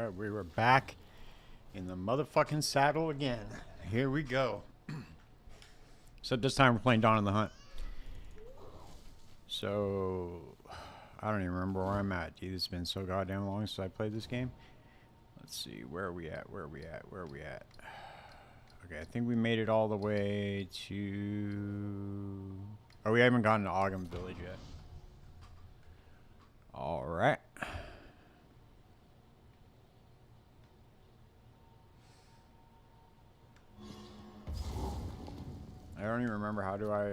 Alright, we were back in the motherfucking saddle again. Here we go. So this time we're playing Dawn of the Hunt. So, I don't even remember where I'm at, dude. It's been so goddamn long since I played this game. Let's see, where are we at? Okay, I think we made it all the way to... Oh, we haven't gotten to Ogden Village yet. Alright. I don't even remember how do I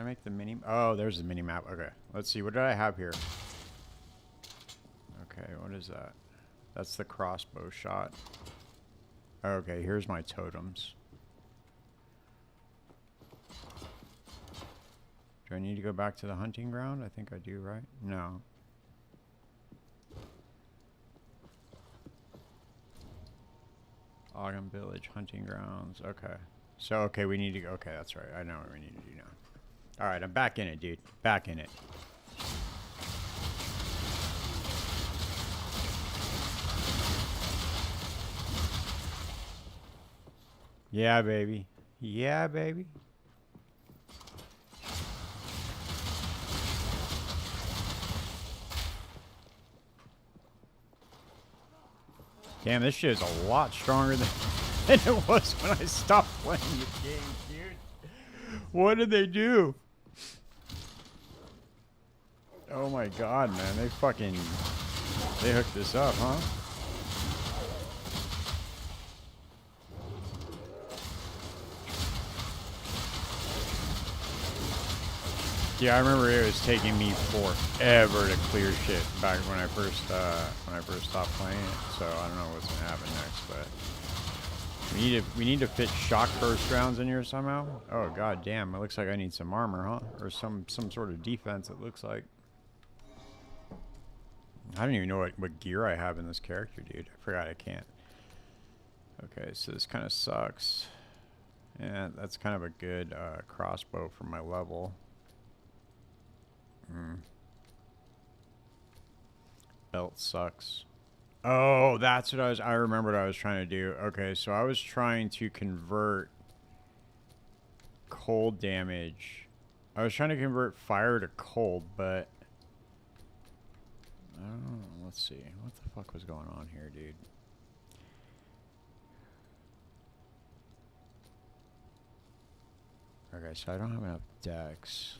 make the mini? Oh, there's the mini map. Okay, let's see. What did I have here? Okay, what is that? That's the crossbow shot. Okay, here's my totems. Do I need to go back to the hunting ground? I think I do, right? No. Ogden Village, hunting grounds. Okay. So, okay, we need to go. Okay, that's right. I know what we need to do now. Alright, I'm back in it, dude. Back in it. Yeah, baby. Yeah, baby. Damn, this shit is a lot stronger than it was when I stopped playing the game, dude. What did they do? Oh my god, man. They hooked this up, huh? Yeah, I remember it was taking me forever to clear shit back when I first stopped playing it. So I don't know what's gonna happen next, but we need to fit shock burst rounds in here somehow. Oh god damn! It looks like I need some armor, huh? Or some sort of defense. It looks like. I don't even know what gear I have in this character, dude. I forgot I can't. Okay, so this kind of sucks. Yeah, that's kind of a good crossbow for my level. Belt sucks. Oh, that's what I remember what I was trying to do. Okay, so I was trying to convert cold damage. I was trying to convert fire to cold, but I don't know. Let's see. What the fuck was going on here, dude? Okay, so I don't have enough dex.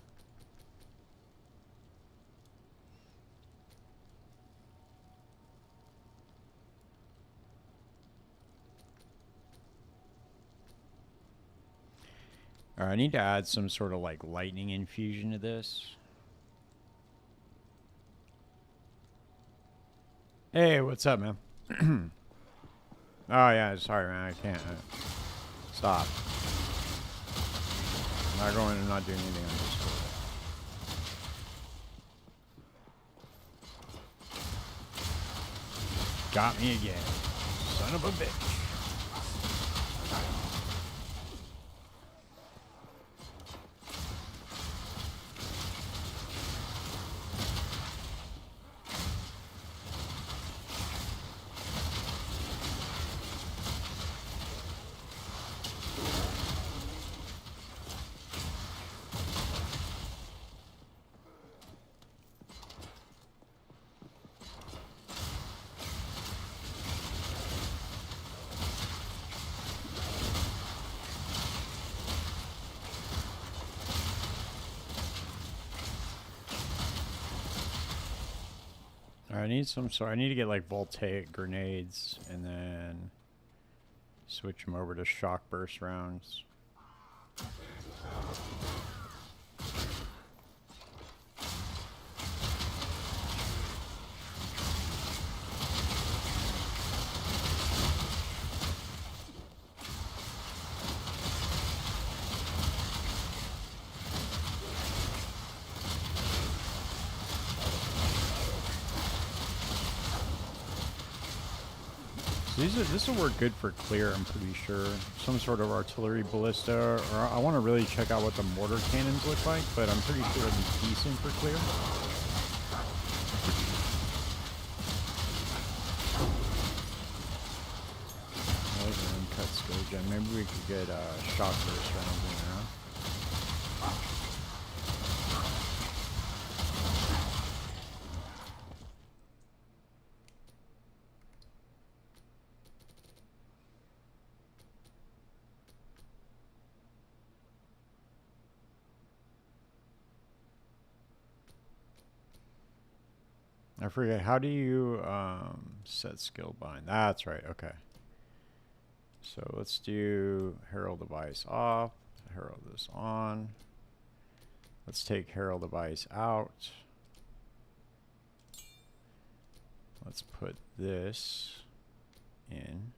Alright, I need to add some sort of like lightning infusion to this. Hey, what's up, man? Oh yeah, sorry, man. I can't. Stop. I'm not doing anything on Discord. Got me again. Son of a bitch. I need to get like voltaic grenades and then switch them over to shock burst rounds. This will work good for clear, I'm pretty sure. Some sort of artillery ballista, or I want to really check out what the mortar cannons look like, but I'm pretty sure it'll be decent for clear. That was an uncut skill gem. Maybe we could get shot burst rounds in there. I forget, how do you set skill bind? That's right, okay. So let's do Herald Device off, Herald this on. Let's take Herald Device out. Let's put this in.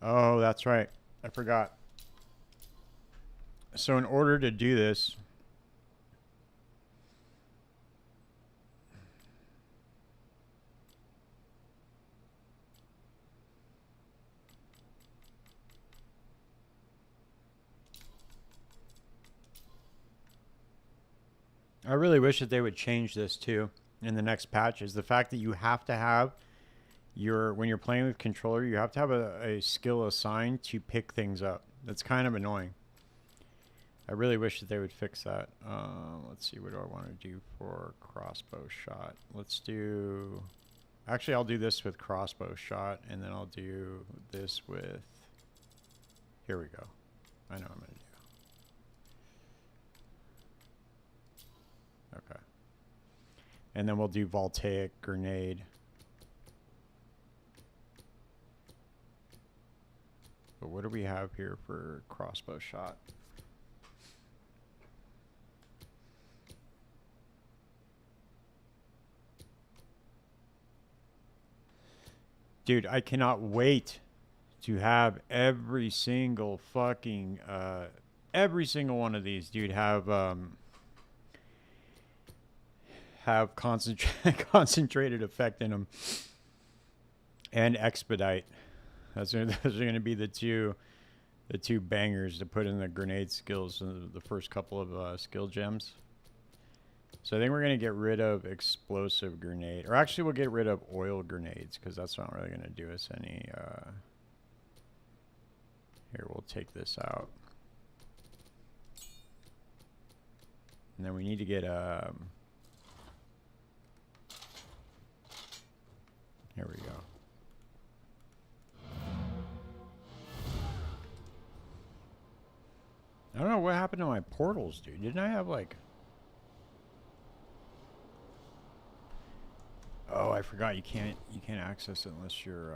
Oh, that's right. I forgot. So in order to do this, I really wish that they would change this too in the next patch, is the fact that you have to have when you're playing with controller, you have to have a skill assigned to pick things up. That's kind of annoying. I really wish that they would fix that. Let's see, what do I want to do for crossbow shot? Let's do... Actually, I'll do this with crossbow shot, and then I'll do this with... Here we go. I know what I'm going to do. Okay. And then we'll do voltaic grenade. But what do we have here for crossbow shot? Dude, I cannot wait to have every single fucking, every single one of these, dude, have concentrated effect in them. And expedite. Those are going to be the two bangers to put in the grenade skills in the first couple of skill gems. So I think we're going to get rid of explosive grenade. Or actually, we'll get rid of oil grenades, because that's not really going to do us any... Here, we'll take this out. And then we need to get... Here we go. I don't know what happened to my portals, dude. Didn't I have, like... Oh, I forgot you can't access it unless you're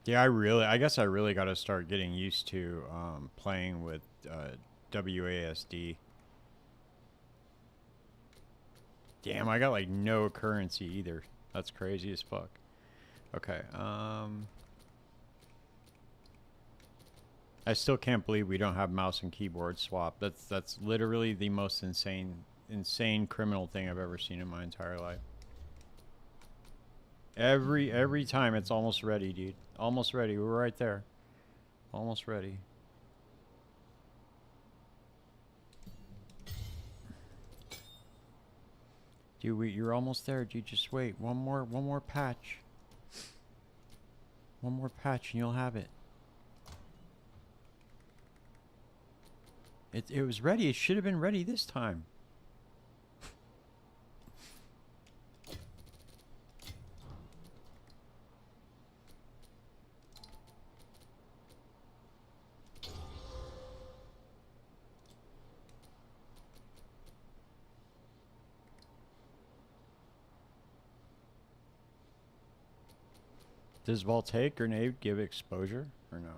Yeah, I guess I really got to start getting used to playing with WASD. Damn, I got like no currency either. That's crazy as fuck. Okay, I still can't believe we don't have mouse and keyboard swap. That's literally the most insane criminal thing I've ever seen in my entire life. Every time it's almost ready, dude. Almost ready. We're right there. Almost ready. Dude, you're almost there, dude. Just wait. One more patch. One more patch and you'll have it. It was ready. It should have been ready this time. Does voltaic grenade give exposure? Or no?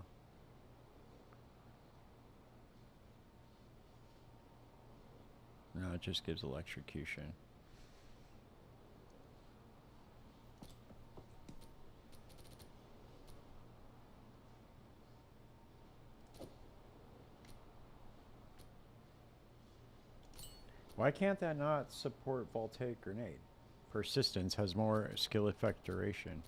No, it just gives electrocution. Why can't that not support voltaic grenade? Persistence has more skill effect duration.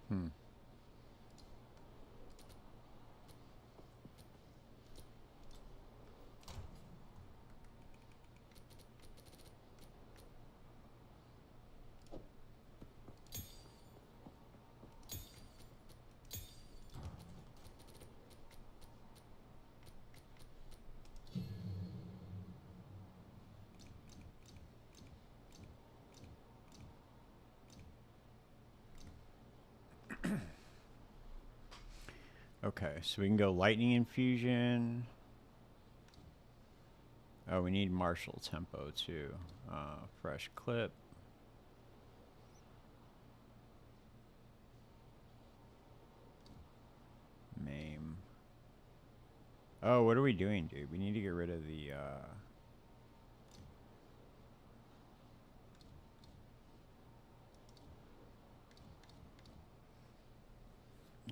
Hmm. Okay, so we can go lightning infusion. Oh, we need martial tempo too. Fresh clip. Maim. Oh, what are we doing, dude? We need to get rid of the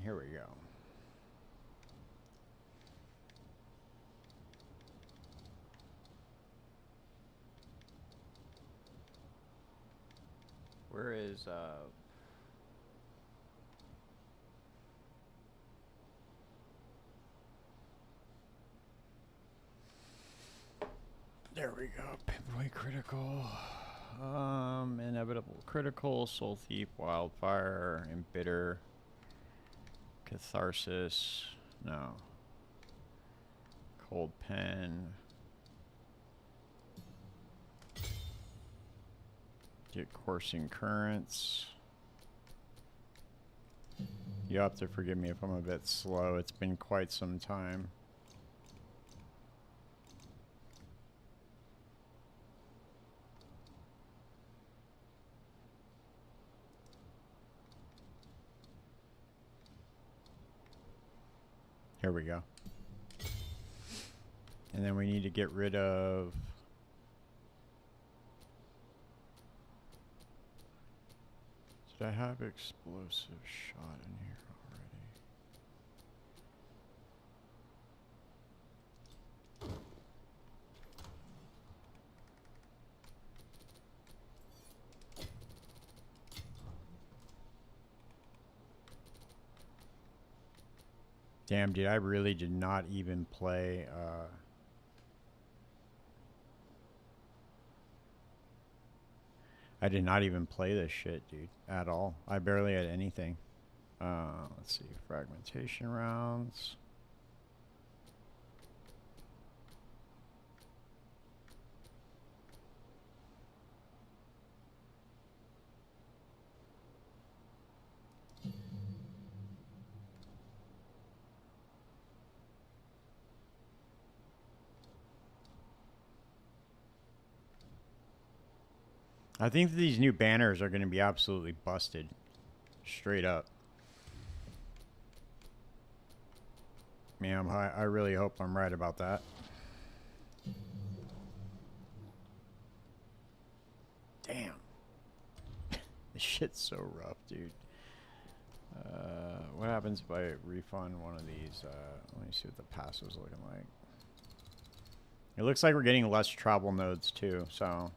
here we go. Where is there we go. Pivot critical. Inevitable critical, soul thief, wildfire, embitter, catharsis. No. Cold pen. Get coursing currents. You have to forgive me if I'm a bit slow. It's been quite some time. Here we go. And then we need to get rid of... Did I have explosive shot in here already? Damn, dude, I really did not even play... I did not even play this shit, dude, at all. I barely had anything. Let's see, fragmentation rounds. I think that these new banners are going to be absolutely busted. Straight up. Man, I really hope I'm right about that. Damn. This shit's so rough, dude. What happens if I refund one of these? Let me see what the passive's looking like. It looks like we're getting less travel nodes too, so...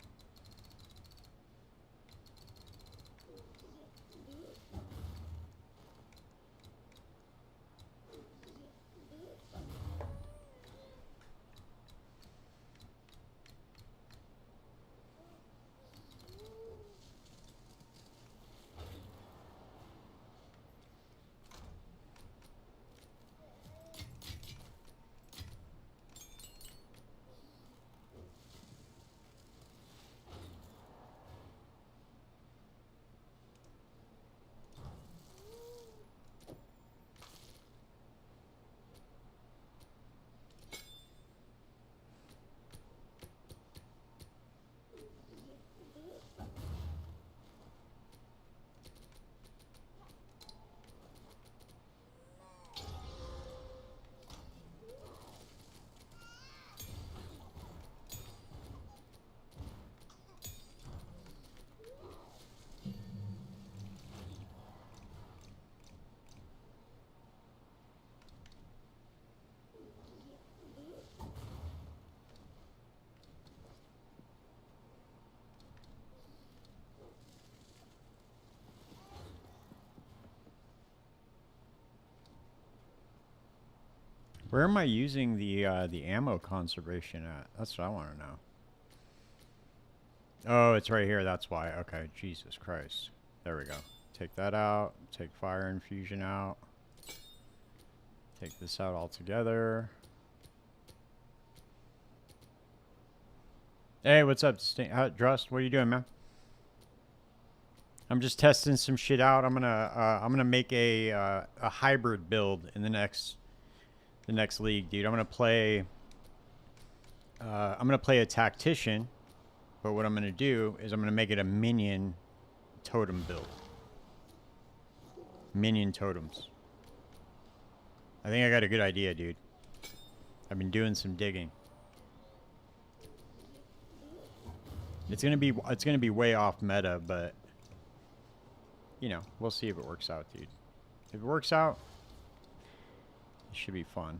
Where am I using the ammo conservation at? That's what I want to know. Oh, it's right here. That's why. Okay, Jesus Christ. There we go. Take that out. Take fire infusion out. Take this out altogether. Hey, what's up, Drust? What are you doing, man? I'm just testing some shit out. I'm gonna make a hybrid build in the next league, dude. I'm gonna play a tactician, but what I'm gonna do is I'm gonna make it a minion totem build. Minion totems. I think I got a good idea, dude. I've been doing some digging. It's gonna be way off meta, but you know, we'll see if it works out, dude. If it works out, it should be fun.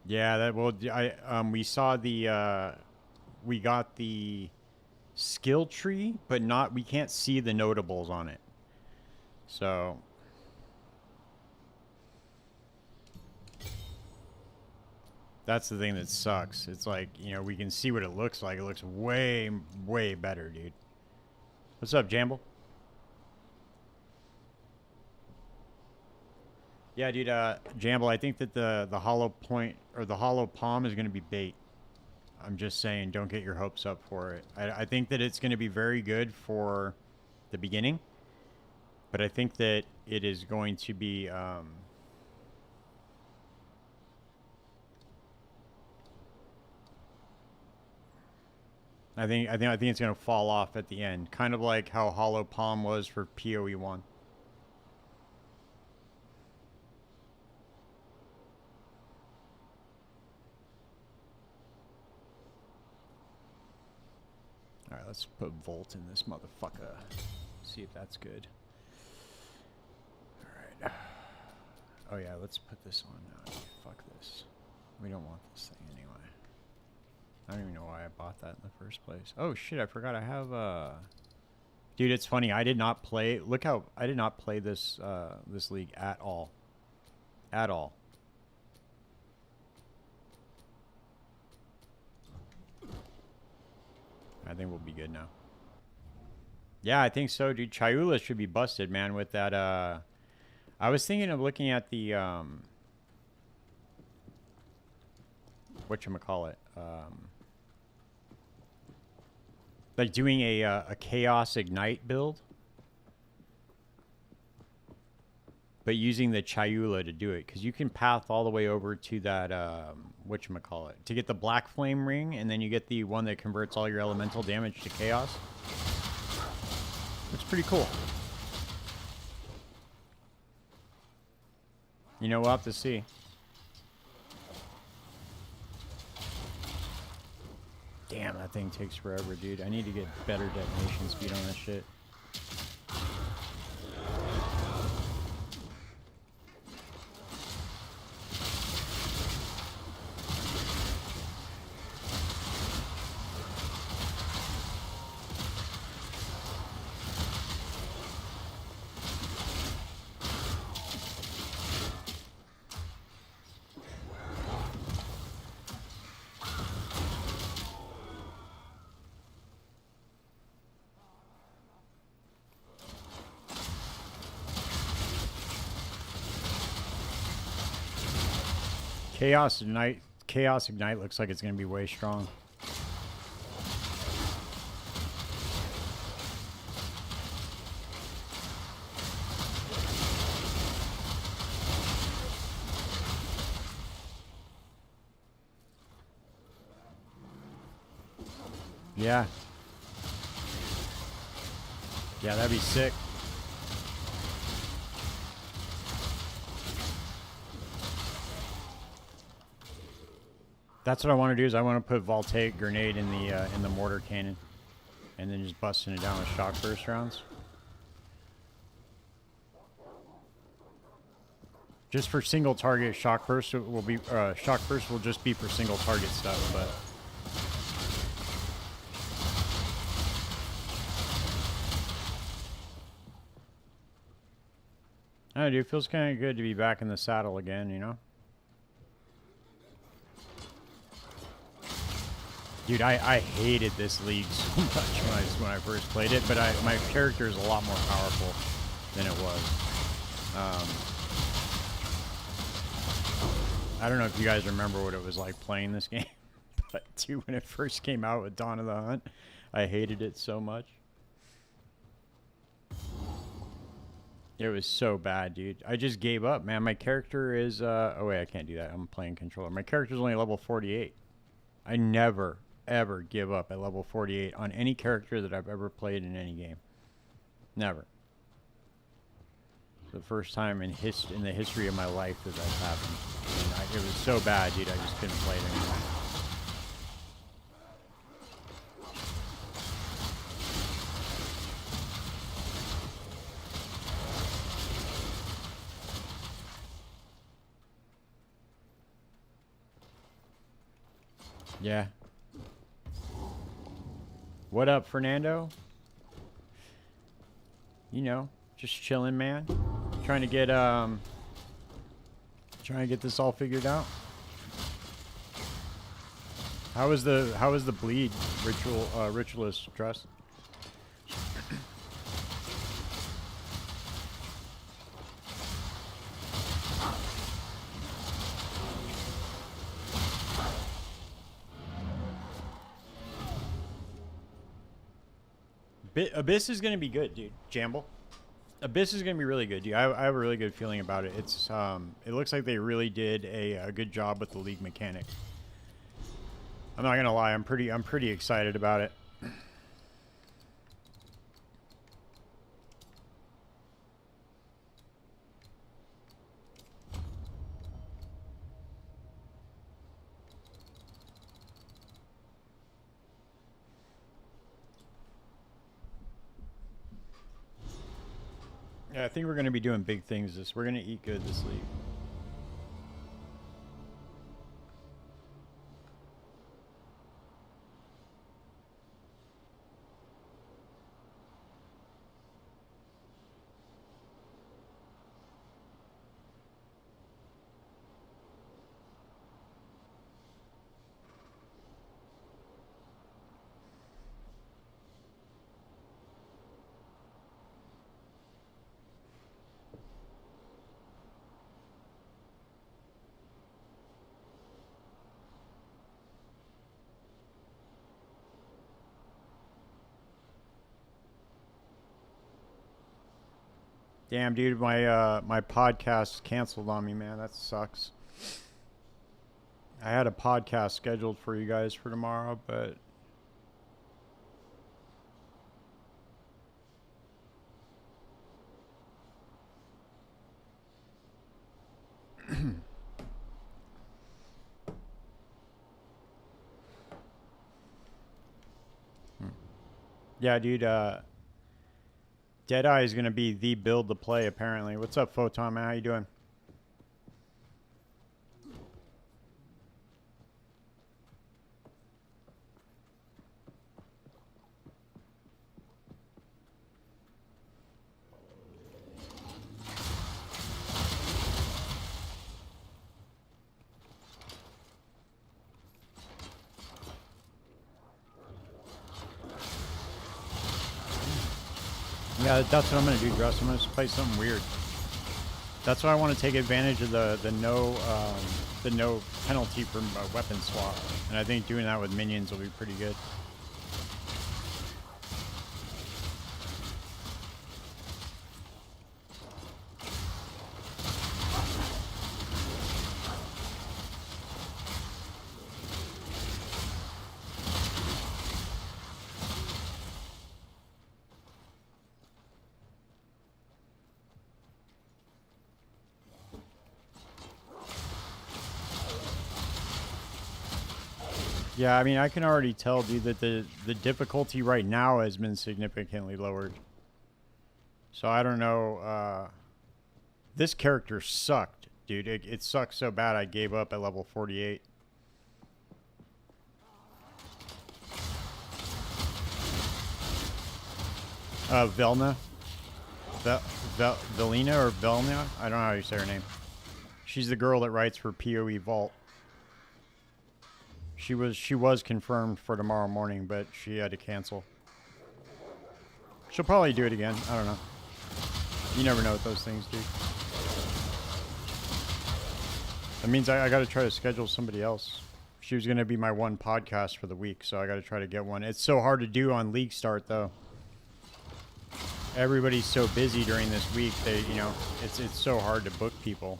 Yeah, that we saw the we got the skill tree, but we can't see the notables on it. So that's the thing that sucks. It's like, you know, we can see what it looks like. It looks way, way better, dude. What's up, Jamble? Yeah, dude, Jamble, I think that the hollow point or the hollow palm is going to be bait. I'm just saying, don't get your hopes up for it. I think that it's going to be very good for the beginning, but I think that it is going to be I think it's going to fall off at the end, kind of like how hollow palm was for PoE1. Alright, let's put Volt in this motherfucker. See if that's good. Alright. Oh yeah, let's put this on now. Fuck this. We don't want this thing anyway. I don't even know why I bought that in the first place. Oh shit, I forgot I have Dude, it's funny, I did not play I did not play this this league at all. At all. I think we'll be good now. Yeah, I think so, dude. Chayula should be busted, man, with that I was thinking of looking at the whatchamacallit? Like doing a Chaos Ignite build, but using the Chayula to do it, because you can path all the way over to that whatchamacallit, to get the Black Flame Ring, and then you get the one that converts all your elemental damage to Chaos. It's pretty cool. You know, we'll have to see. Damn, that thing takes forever, dude. I need to get better detonation speed on that shit. Chaos Ignite looks like it's going to be way strong. Yeah. Yeah, that'd be sick. That's what I want to do. Is I want to put Voltaic Grenade in the mortar cannon, and then just busting it down with shock burst rounds. Just for single target, shock burst will be shock burst will just be for single target stuff, but I don't know, dude. It feels kind of good to be back in the saddle again, you know? Dude, I hated this league so much when I first played it, but my character is a lot more powerful than it was. I don't know if you guys remember what it was like playing this game, but dude, when it first came out with Dawn of the Hunt, I hated it so much. It was so bad, dude. I just gave up, man. My character is, oh wait, I can't do that. I'm playing controller. My character's only level 48. I never, ever give up at level 48 on any character that I've ever played in any game. Never. The first time in the history of my life that that's happened. And it was so bad, dude. I just couldn't play it anymore. Yeah. What up, Fernando? You know, just chilling, man. Trying to get this all figured out. How was the bleed ritualist dress? Abyss is gonna be good, dude. Jamble. Abyss is gonna be really good, dude. I have a really good feeling about it. It's it looks like they really did a good job with the league mechanic. I'm not gonna lie, I'm pretty excited about it. Yeah, I think we're gonna be doing big things we're gonna eat good this league. Damn, dude, my podcast canceled on me, man. That sucks. I had a podcast scheduled for you guys for tomorrow, but yeah, dude, Deadeye is gonna be the build to play apparently. What's up, Photon man? How you doing? Yeah, that's what I'm gonna do, Dress. I'm gonna play something weird. That's why I want to take advantage of the no penalty for weapon swap, and I think doing that with minions will be pretty good. Yeah, I mean, I can already tell, dude, that the difficulty right now has been significantly lowered. So I don't know. This character sucked, dude. It sucked so bad I gave up at level 48. Velna. Velina or Velna. I don't know how you say her name. She's the girl that writes for PoE Vault. She was confirmed for tomorrow morning, but she had to cancel. She'll probably do it again. I don't know. You never know with those things, dude. That means I got to try to schedule somebody else. She was going to be my one podcast for the week, so I got to try to get one. It's so hard to do on League Start, though. Everybody's so busy during this week. It's so hard to book people.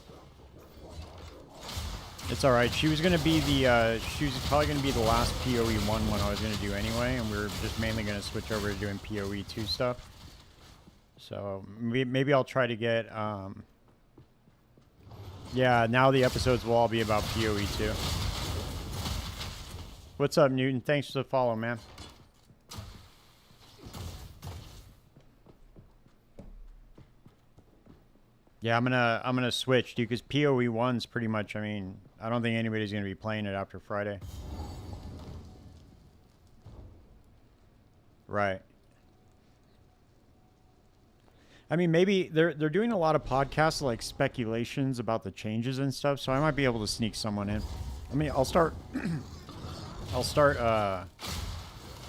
It's all right. She was going to be she was probably going to be the last PoE 1 one I was going to do anyway, and we were just mainly going to switch over to doing PoE 2 stuff. So maybe I'll try to get, yeah, now the episodes will all be about PoE 2. What's up, Newton? Thanks for the follow, man. Yeah, I'm gonna switch, dude, because PoE 1's pretty much, I mean, I don't think anybody's gonna be playing it after Friday. Right. I mean, maybe they're doing a lot of podcasts, like speculations about the changes and stuff, so I might be able to sneak someone in. I mean, I'll start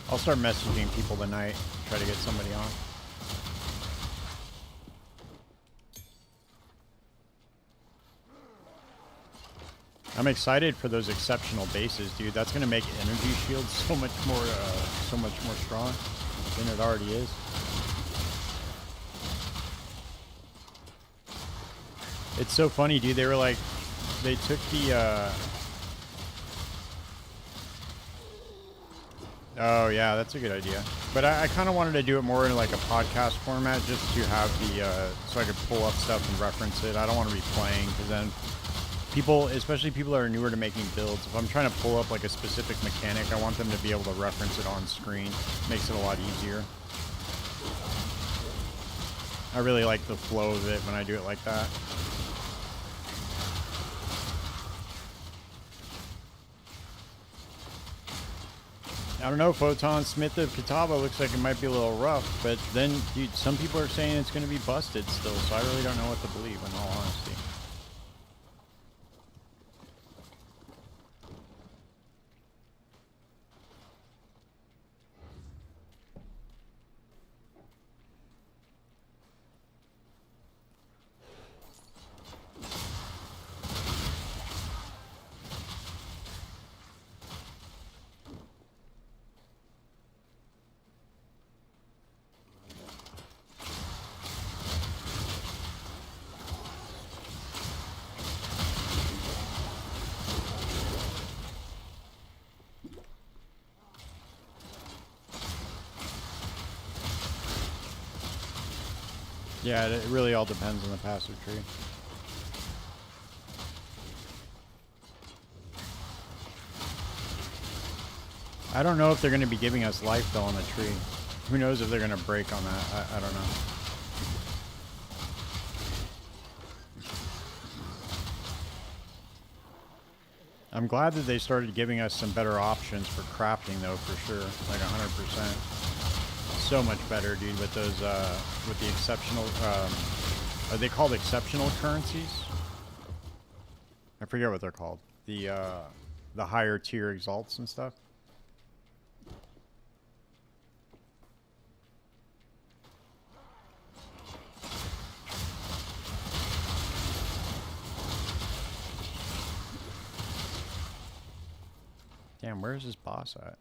messaging people tonight, try to get somebody on. I'm excited for those exceptional bases, dude. That's gonna make energy shields so much more strong than it already is. It's so funny, dude. They were like, they took the. Oh yeah, that's a good idea. But I kind of wanted to do it more in like a podcast format, just to have the so I could pull up stuff and reference it. I don't want to be playing because then. People, especially people that are newer to making builds, if I'm trying to pull up like a specific mechanic, I want them to be able to reference it on screen. Makes it a lot easier. I really like the flow of it when I do it like that. I don't know, Photon Smith of Catawba looks like it might be a little rough, but then, dude, some people are saying it's going to be busted still, so I really don't know what to believe, in all honesty. Yeah, it really all depends on the passive tree. I don't know if they're going to be giving us life, though, on the tree. Who knows if they're going to break on that. I don't know. I'm glad that they started giving us some better options for crafting, though, for sure. Like 100%. So much better, dude, with those, with the exceptional, are they called exceptional currencies? I forget what they're called. The higher tier exalts and stuff. Damn, where's this boss at?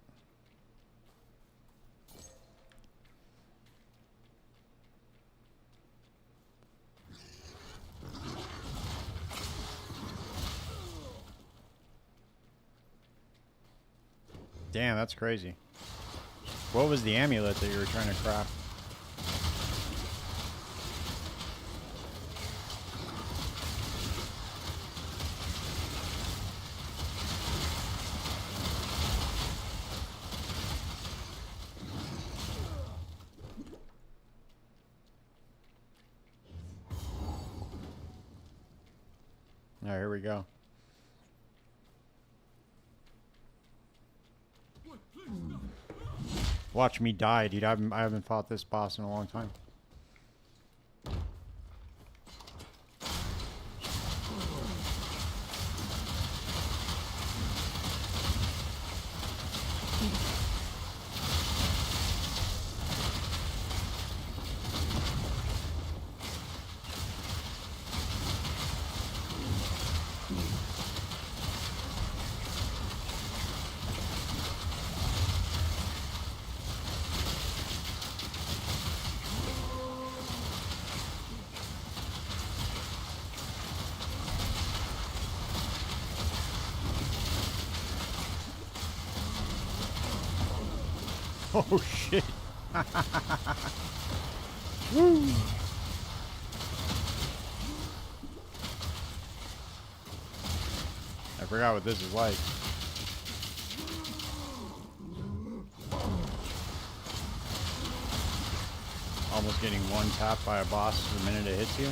Damn, that's crazy. What was the amulet that you were trying to craft? All right, here we go. Watch me die, dude. I haven't fought this boss in a long time. Oh shit. Woo. I forgot what this is like. Almost getting one tap by a boss the minute it hits you.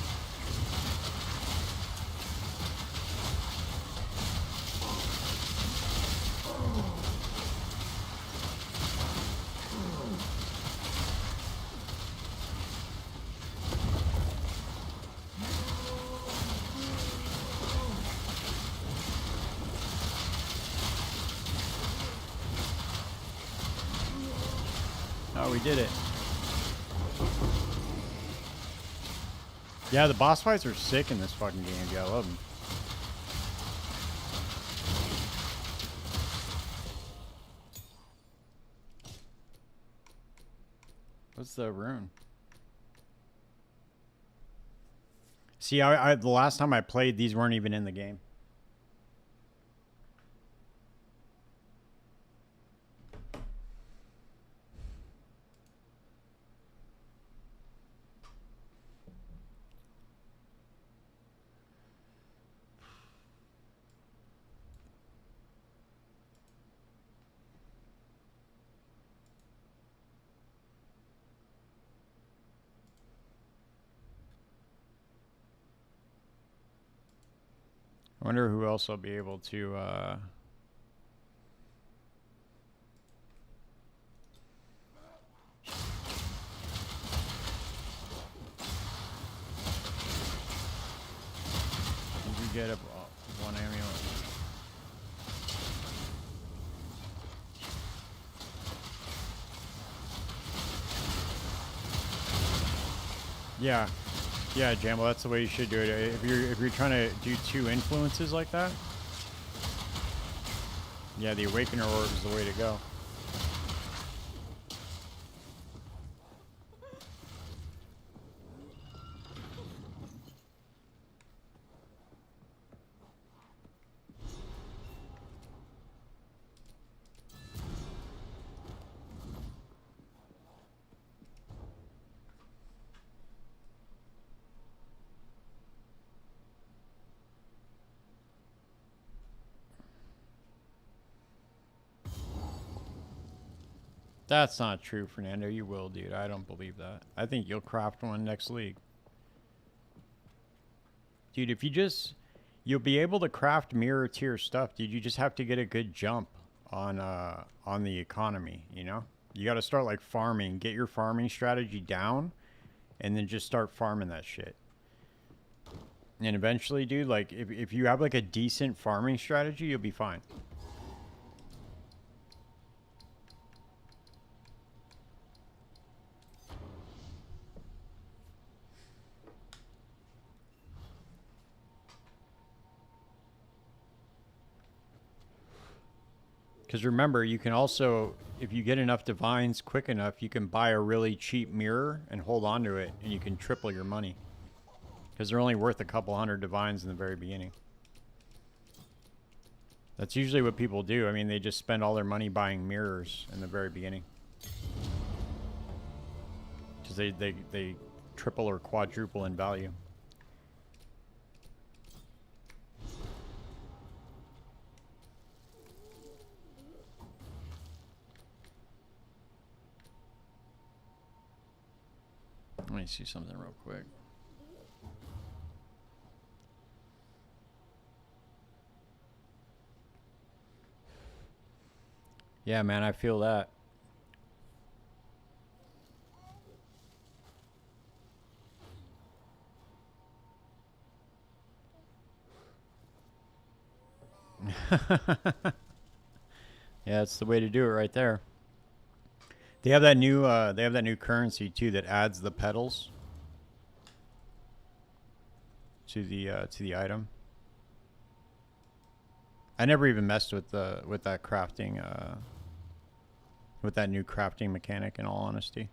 Oh, we did it. Yeah, the boss fights are sick in this fucking game, dude. I love them. What's the rune? See, the last time I played, these weren't even in the game. I wonder who else will be able to, Did you get one amulet? Yeah. Yeah, Jambo, that's the way you should do it. If you're trying to do 2 influences like that, yeah, the Awakener Orb is the way to go. That's not true, Fernando. You will, dude. I don't believe that. I think you'll craft one next league. Dude, if you just... You'll be able to craft mirror tier stuff, dude. You just have to get a good jump on the economy, you know? You got to start, like, farming. Get your farming strategy down, and then just start farming that shit. And eventually, dude, like, if you have, like, a decent farming strategy, you'll be fine. Because remember, you can also, if you get enough divines quick enough, you can buy a really cheap mirror and hold on to it, and you can triple your money. Because they're only worth a couple hundred divines in the very beginning. That's usually what people do. I mean, they just spend all their money buying mirrors in the very beginning. Because they triple or quadruple in value. Let me see something real quick. Yeah, man, I feel that. Yeah, that's the way to do it right there. They have that new currency too that adds the petals to the item. I never even messed with that crafting with that new crafting mechanic, in all honesty.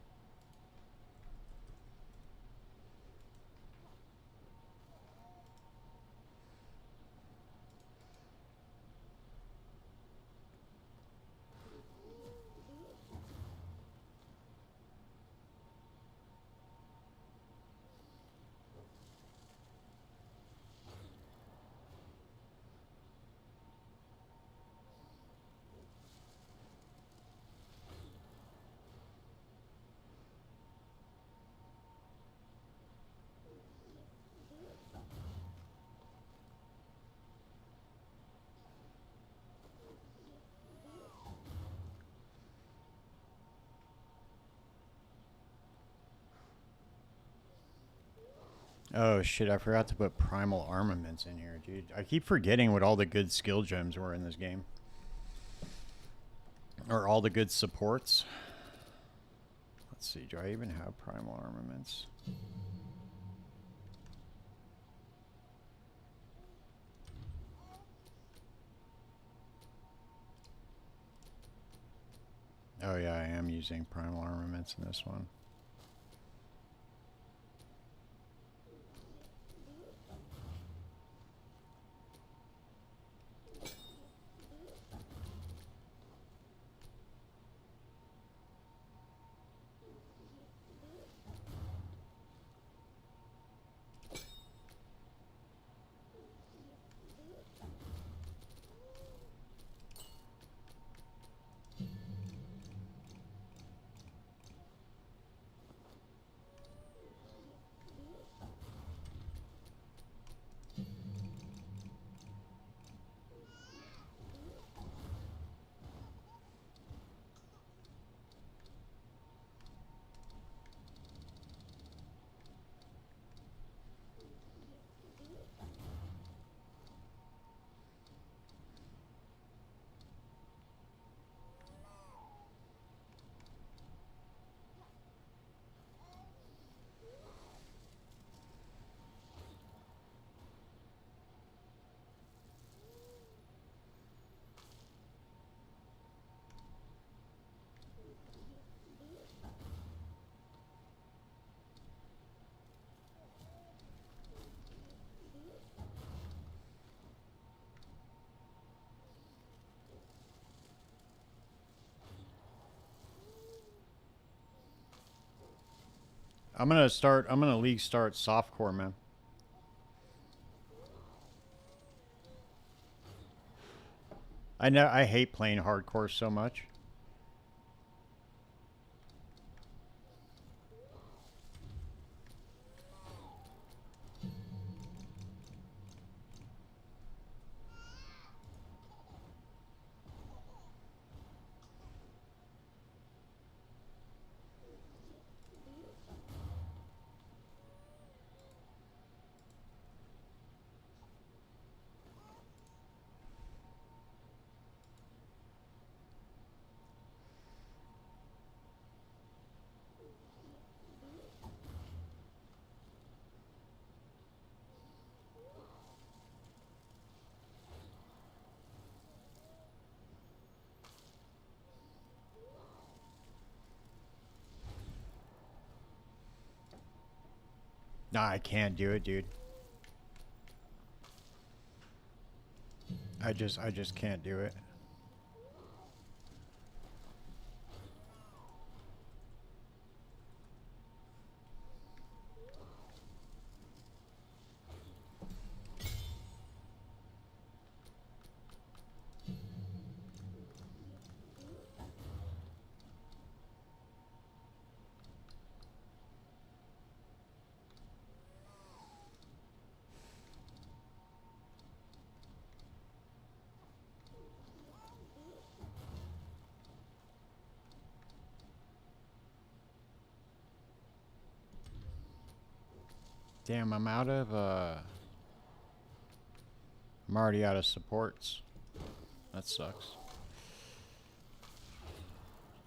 Oh shit, I forgot to put primal armaments in here, dude. I keep forgetting what all the good skill gems were in this game. Or all the good supports. Let's see, do I even have primal armaments? Oh yeah, I am using primal armaments in this one. I'm gonna league start softcore, man. I know I hate playing hardcore so much. Nah, I can't do it, dude. I just can't do it. Damn, I'm already out of supports. That sucks.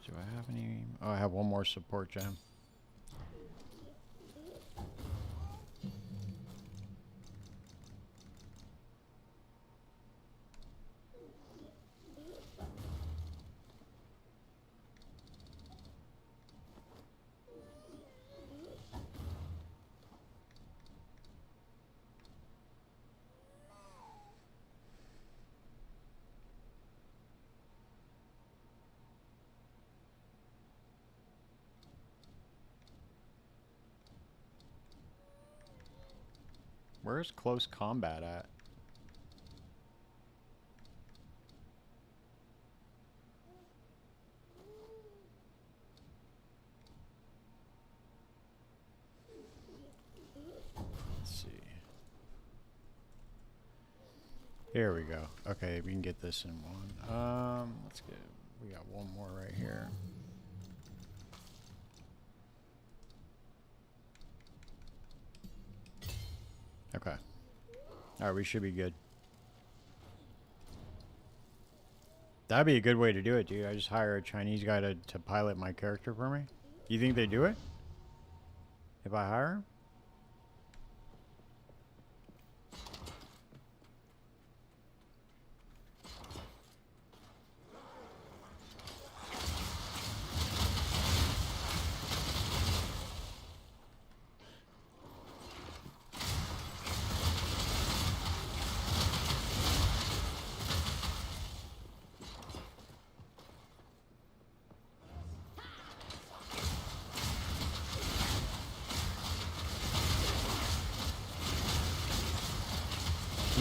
Do I have any? Oh, I have one more support gem. Where's close combat at? Let's see. Here we go. Okay, we can get this in one. Let's get. We got one more right here. Okay. Alright, we should be good. That'd be a good way to do it, dude. I just hire a Chinese guy to pilot my character for me. You think they do it? If I hire him?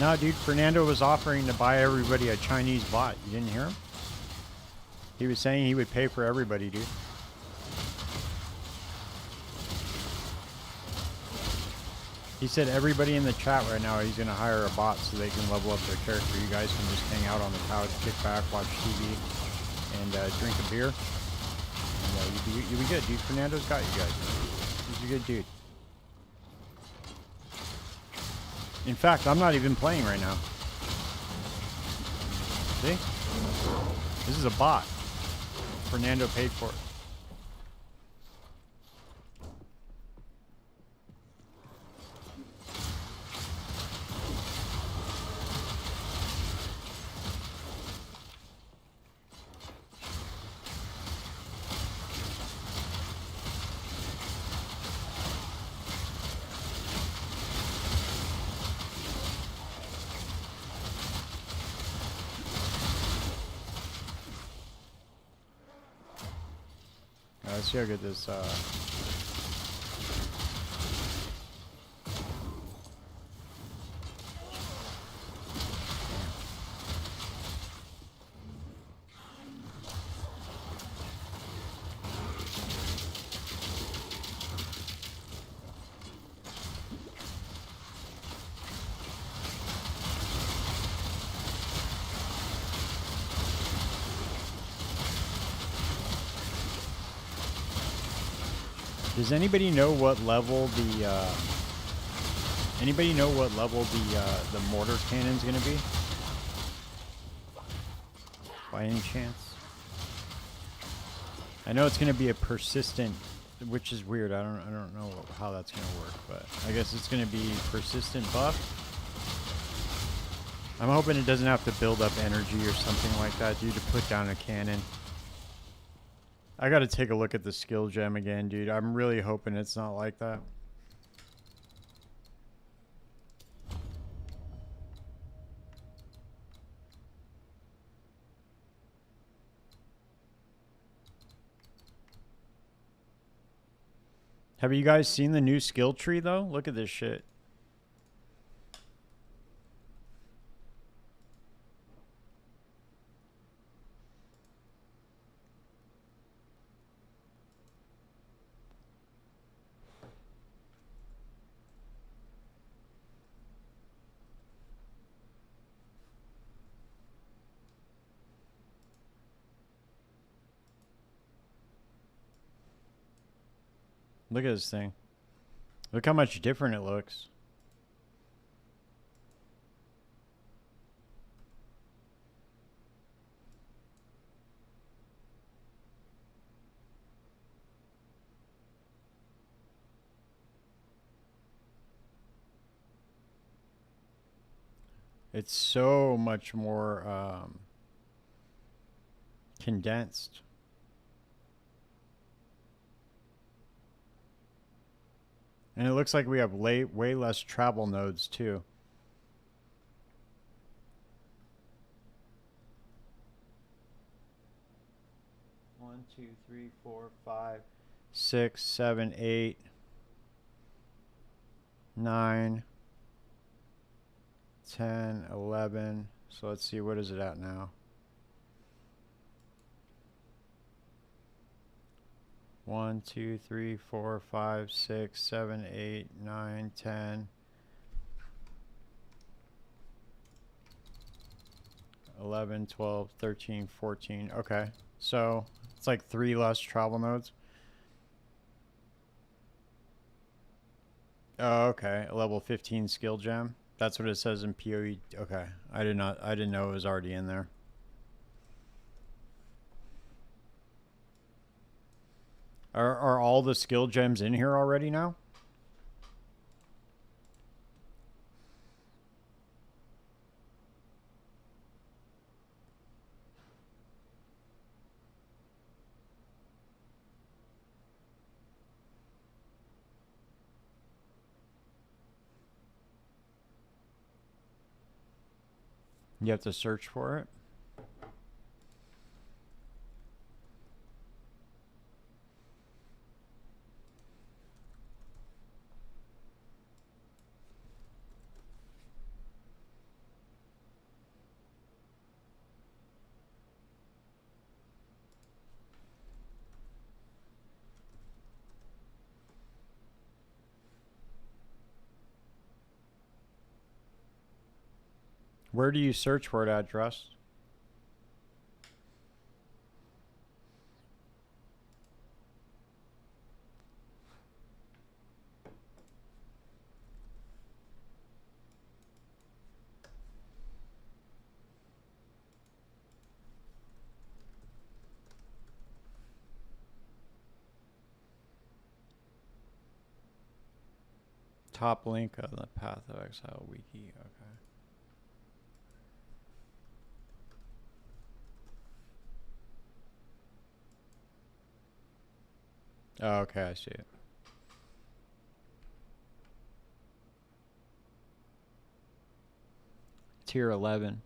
No, dude, Fernando was offering to buy everybody a Chinese bot. You didn't hear him? He was saying he would pay for everybody, dude. He said everybody in the chat right now, he's going to hire a bot so they can level up their character. You guys can just hang out on the couch, kick back, watch TV, and drink a beer. And you'll be good, dude. Fernando's got you guys. He's a good dude. In fact, I'm not even playing right now. See? This is a bot. Fernando paid for it. Let's see how good this, Does anybody know what level the the mortar cannon's gonna be? By any chance? I know it's gonna be a persistent, which is weird. I don't know how that's gonna work, but I guess it's gonna be persistent buff. I'm hoping it doesn't have to build up energy or something like that, dude, to put down a cannon. I gotta take a look at the skill gem again, dude. I'm really hoping it's not like that. Have you guys seen the new skill tree, though? Look at this shit. Look at this thing. Look how much different it looks. It's so much more condensed. And it looks like we have way less travel nodes, too. One, two, three, 4, 5, 6, 7, 8, 9, 10, 11. So let's see, what is it at now? 1, 2, 3, 4, 5, 6, 7, 8, 9, 10, 11, 12, 13, 14. Okay, so it's like 3 less travel nodes. Oh, okay. A level 15 skill gem. That's what it says in PoE. Okay. I didn't know it was already in there. Are all the skill gems in here already now? You have to search for it. Where do you search for it at, Drust? Top link of the Path of Exile wiki. Okay. Oh, okay, I see it. Tier 11.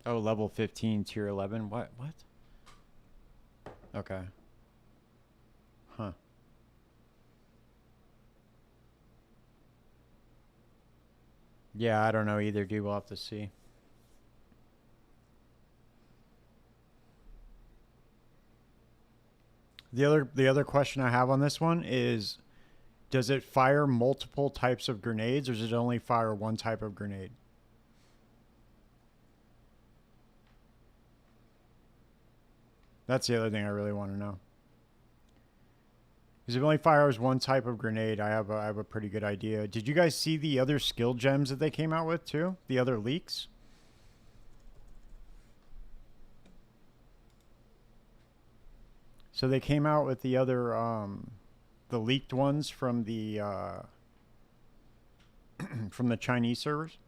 Oh, level 15, tier 11. What? What? Okay. Huh. Yeah, I don't know either, dude. We'll have to see. The other question I have on this one is, does it fire multiple types of grenades, or does it only fire one type of grenade? That's the other thing I really want to know. Because if it only fires one type of grenade, I have a pretty good idea. Did you guys see the other skill gems that they came out with too? The other leaks? So they came out with the leaked ones from the from the Chinese servers.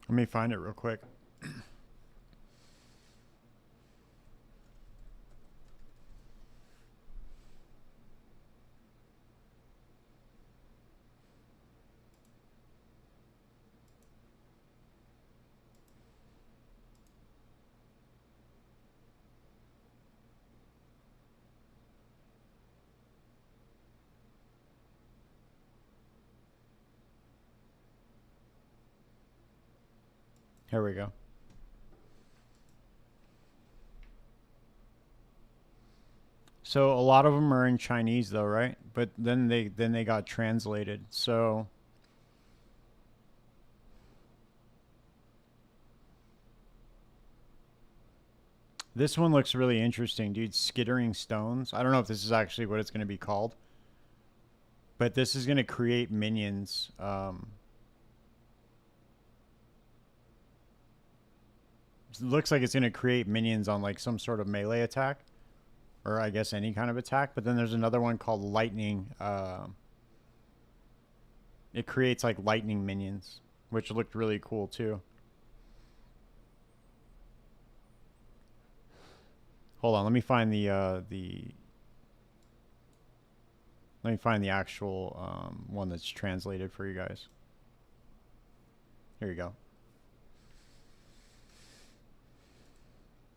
Let me find it real quick. Here we go. So a lot of them are in Chinese though, right? But then they got translated. So this one looks really interesting, dude. Skittering stones. I don't know if this is actually what it's going to be called, but this is going to create minions. It looks like it's going to create minions on like some sort of melee attack, or I guess any kind of attack. But then there's another one called lightning. It creates like lightning minions, which looked really cool too. Hold on, let me find let me find the actual one that's translated for you guys. Here you go.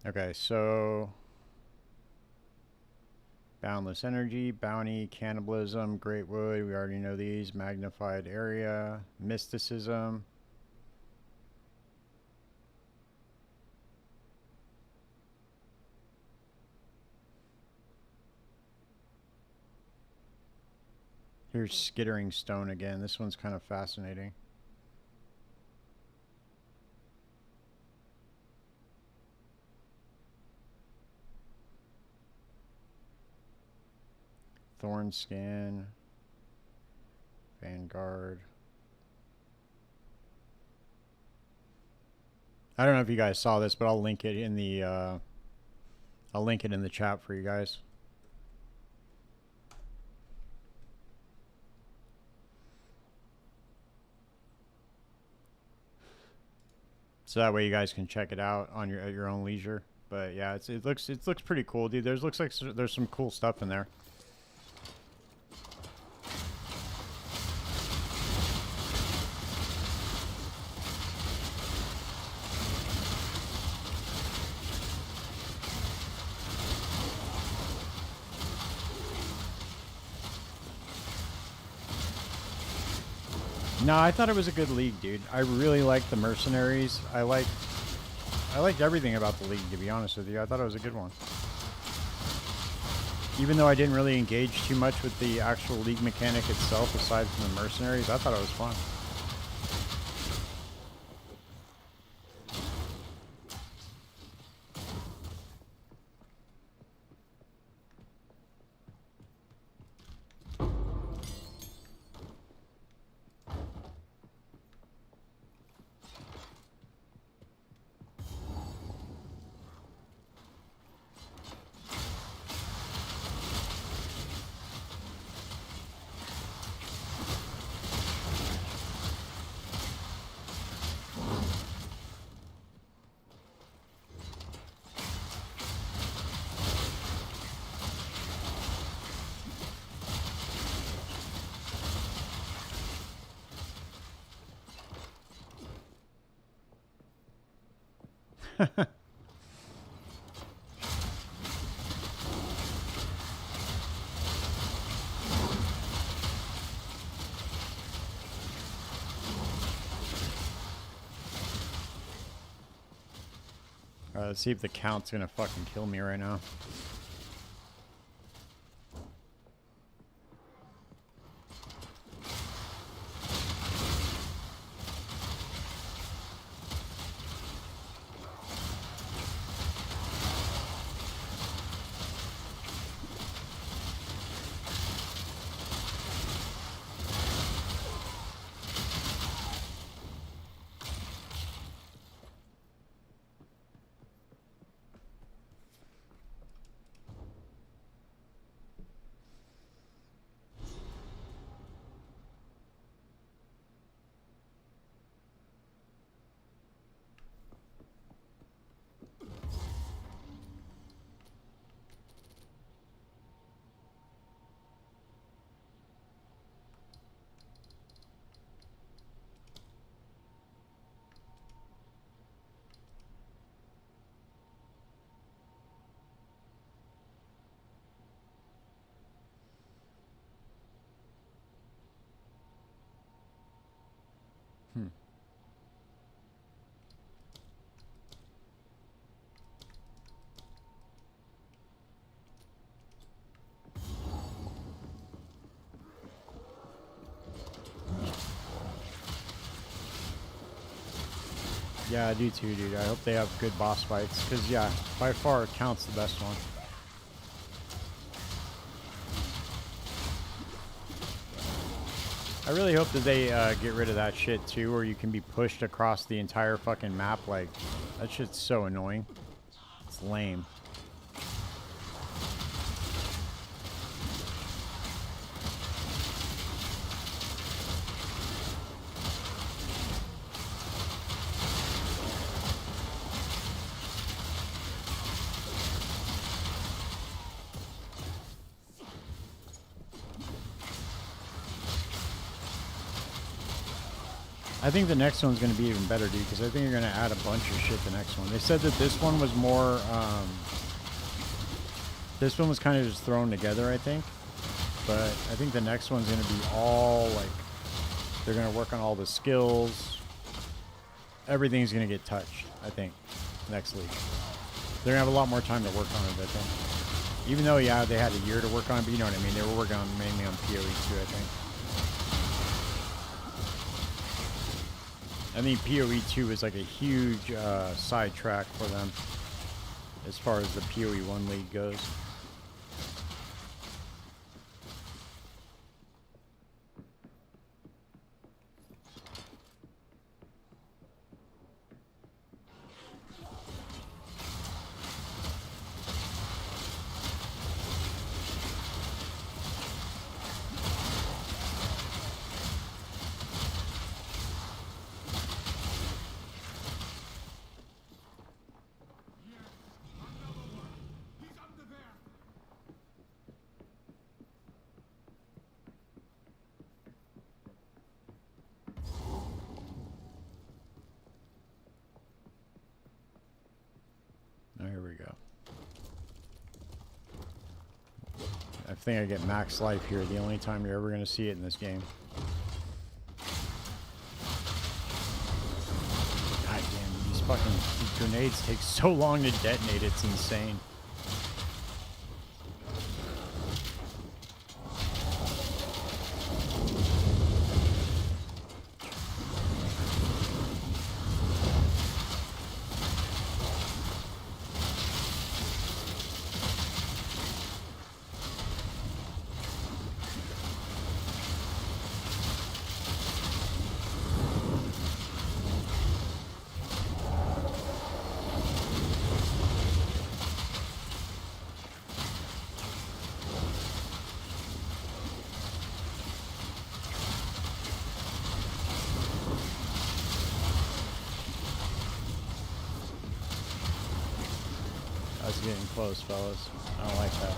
Okay, so Boundless energy, bounty, cannibalism, great wood. We already know these. Magnified area, mysticism. Here's skittering stone again. This one's kind of fascinating. Thorn skin. Vanguard. I don't know if you guys saw this, but I'll link it in the chat for you guys. So that way you guys can check it out on at your own leisure. But yeah, it looks pretty cool, dude. Looks like there's some cool stuff in there. No, I thought it was a good league, dude. I really liked the mercenaries. I liked everything about the league, to be honest with you. I thought it was a good one. Even though I didn't really engage too much with the actual league mechanic itself, aside from the mercenaries, I thought it was fun. Let's see if the count's gonna fucking kill me right now. Yeah, I do too, dude. I hope they have good boss fights, because, yeah, by far, Count's the best one. I really hope that they get rid of that shit, too, where you can be pushed across the entire fucking map. Like, that shit's so annoying. It's lame. I think the next one's going to be even better, dude, because I think you're going to add a bunch of shit the next one. They said that this one was more, This one was kind of just thrown together, I think. But I think the next one's going to be all, like, they're going to work on all the skills. Everything's going to get touched, I think, next league. They're going to have a lot more time to work on it, I think. Even though, yeah, they had a year to work on it, but you know what I mean. They were working on mainly on PoE 2, I think. I think PoE 2 is like a huge sidetrack for them as far as the PoE 1 league goes. Here we go. I think I get max life here, the only time you're ever going to see it in this game. God damn, these grenades take so long to detonate, it's insane. That's getting close, fellas. I don't like that.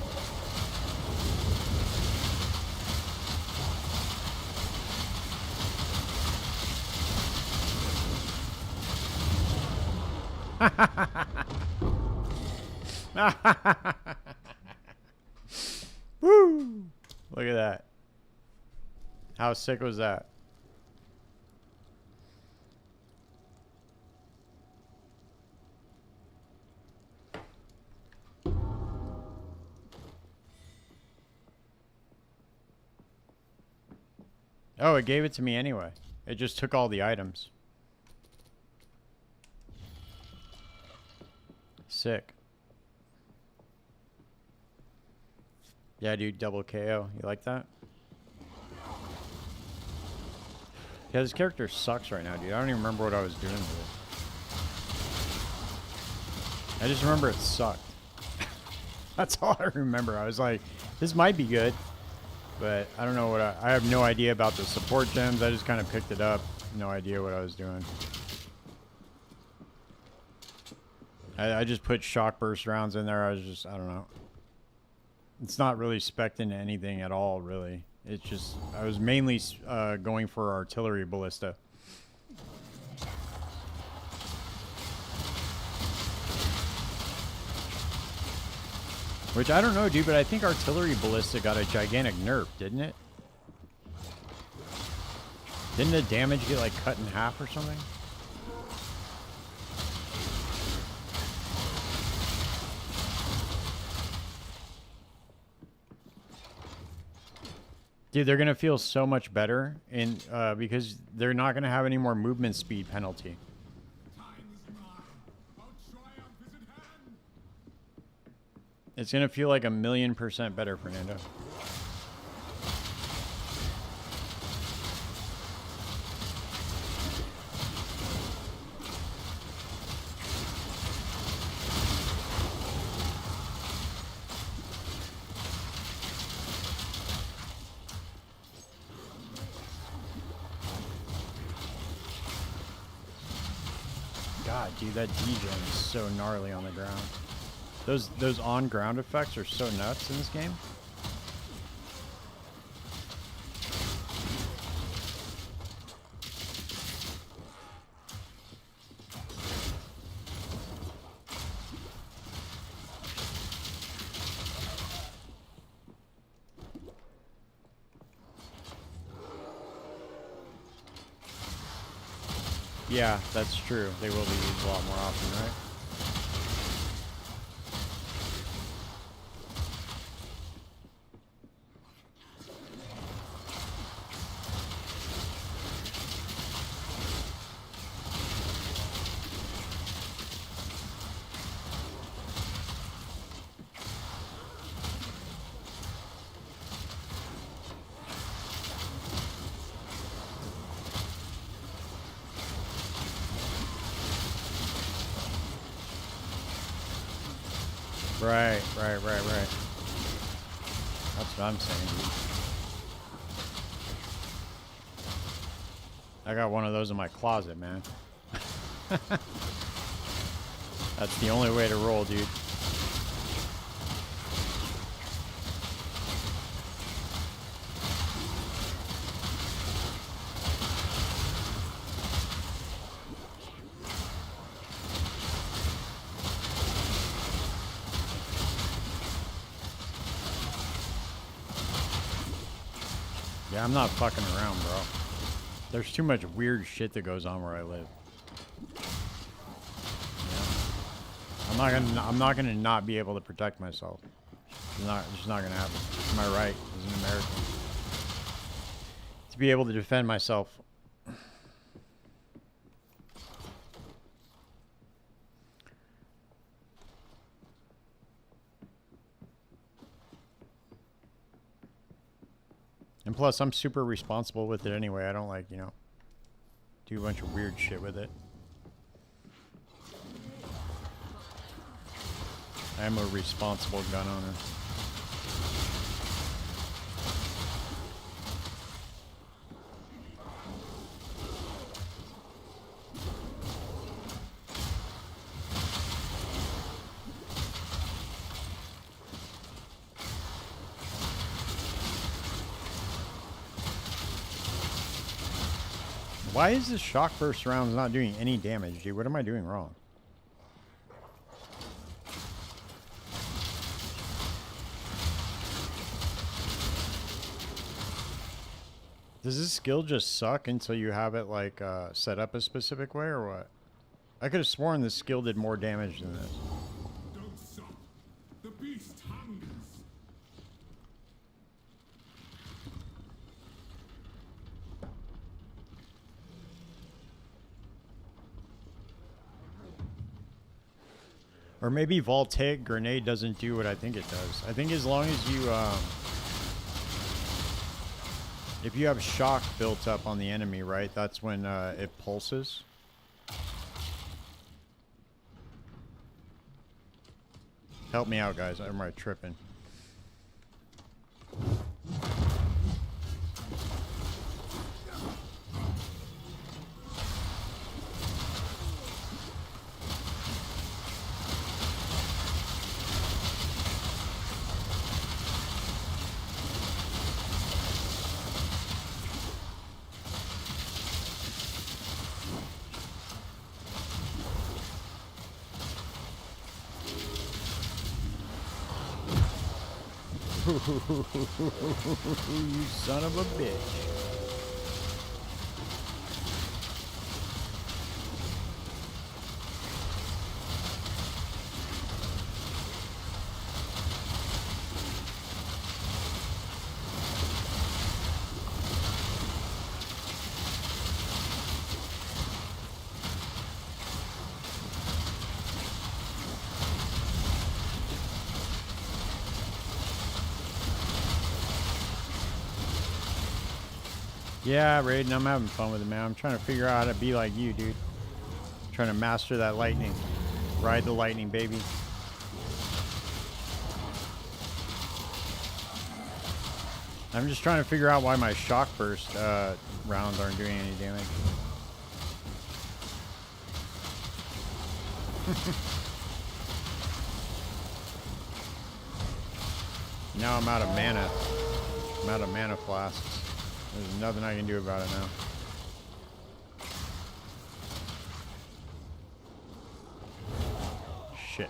Woo! Look at that. How sick was that? Oh, it gave it to me anyway. It just took all the items. Sick. Yeah, dude, double KO. You like that? Yeah, this character sucks right now, dude. I don't even remember what I was doing with it. I just remember it sucked. That's all I remember. I was like, this might be good. But I don't know what I have no idea about the support gems. I just kind of picked it up. No idea what I was doing. I just put shock burst rounds in there. I don't know. It's not really spec'd into anything at all, really. It's just, I was mainly going for artillery ballista. Which, I don't know, dude, but I think artillery ballista got a gigantic nerf, didn't it? Didn't the damage get, like, cut in half or something? Dude, they're going to feel so much better because they're not going to have any more movement speed penalty. It's going to feel like 1,000,000% better, Fernando. God, dude, that D-gen is so gnarly on the ground. Those on-ground effects are so nuts in this game. Yeah, that's true. They will be used a lot more often, right? Right. That's what I'm saying, dude. I got one of those in my closet, man. That's the only way to roll, dude. Yeah, I'm not fucking around, bro. There's too much weird shit that goes on where I live. Yeah. I'm not gonna not be able to protect myself. It's just not gonna happen. It's my right as an American to be able to defend myself. And plus, I'm super responsible with it anyway. I don't like, you know, do a bunch of weird shit with it. I am a responsible gun owner. Why is this shock burst round not doing any damage, dude? What am I doing wrong? Does this skill just suck until you have it like set up a specific way or what? I could have sworn this skill did more damage than this. Don't stop. The beast hungers. Or maybe Voltaic Grenade doesn't do what I think it does. I think as long as you, if you have shock built up on the enemy, right, that's when it pulses. Help me out, guys. I'm right tripping. You son of a bitch. Yeah, Raiden, I'm having fun with it, man. I'm trying to figure out how to be like you, dude. I'm trying to master that lightning. Ride the lightning, baby. I'm just trying to figure out why my shock burst rounds aren't doing any damage. Now I'm out of mana. I'm out of mana flasks. There's nothing I can do about it now. Shit.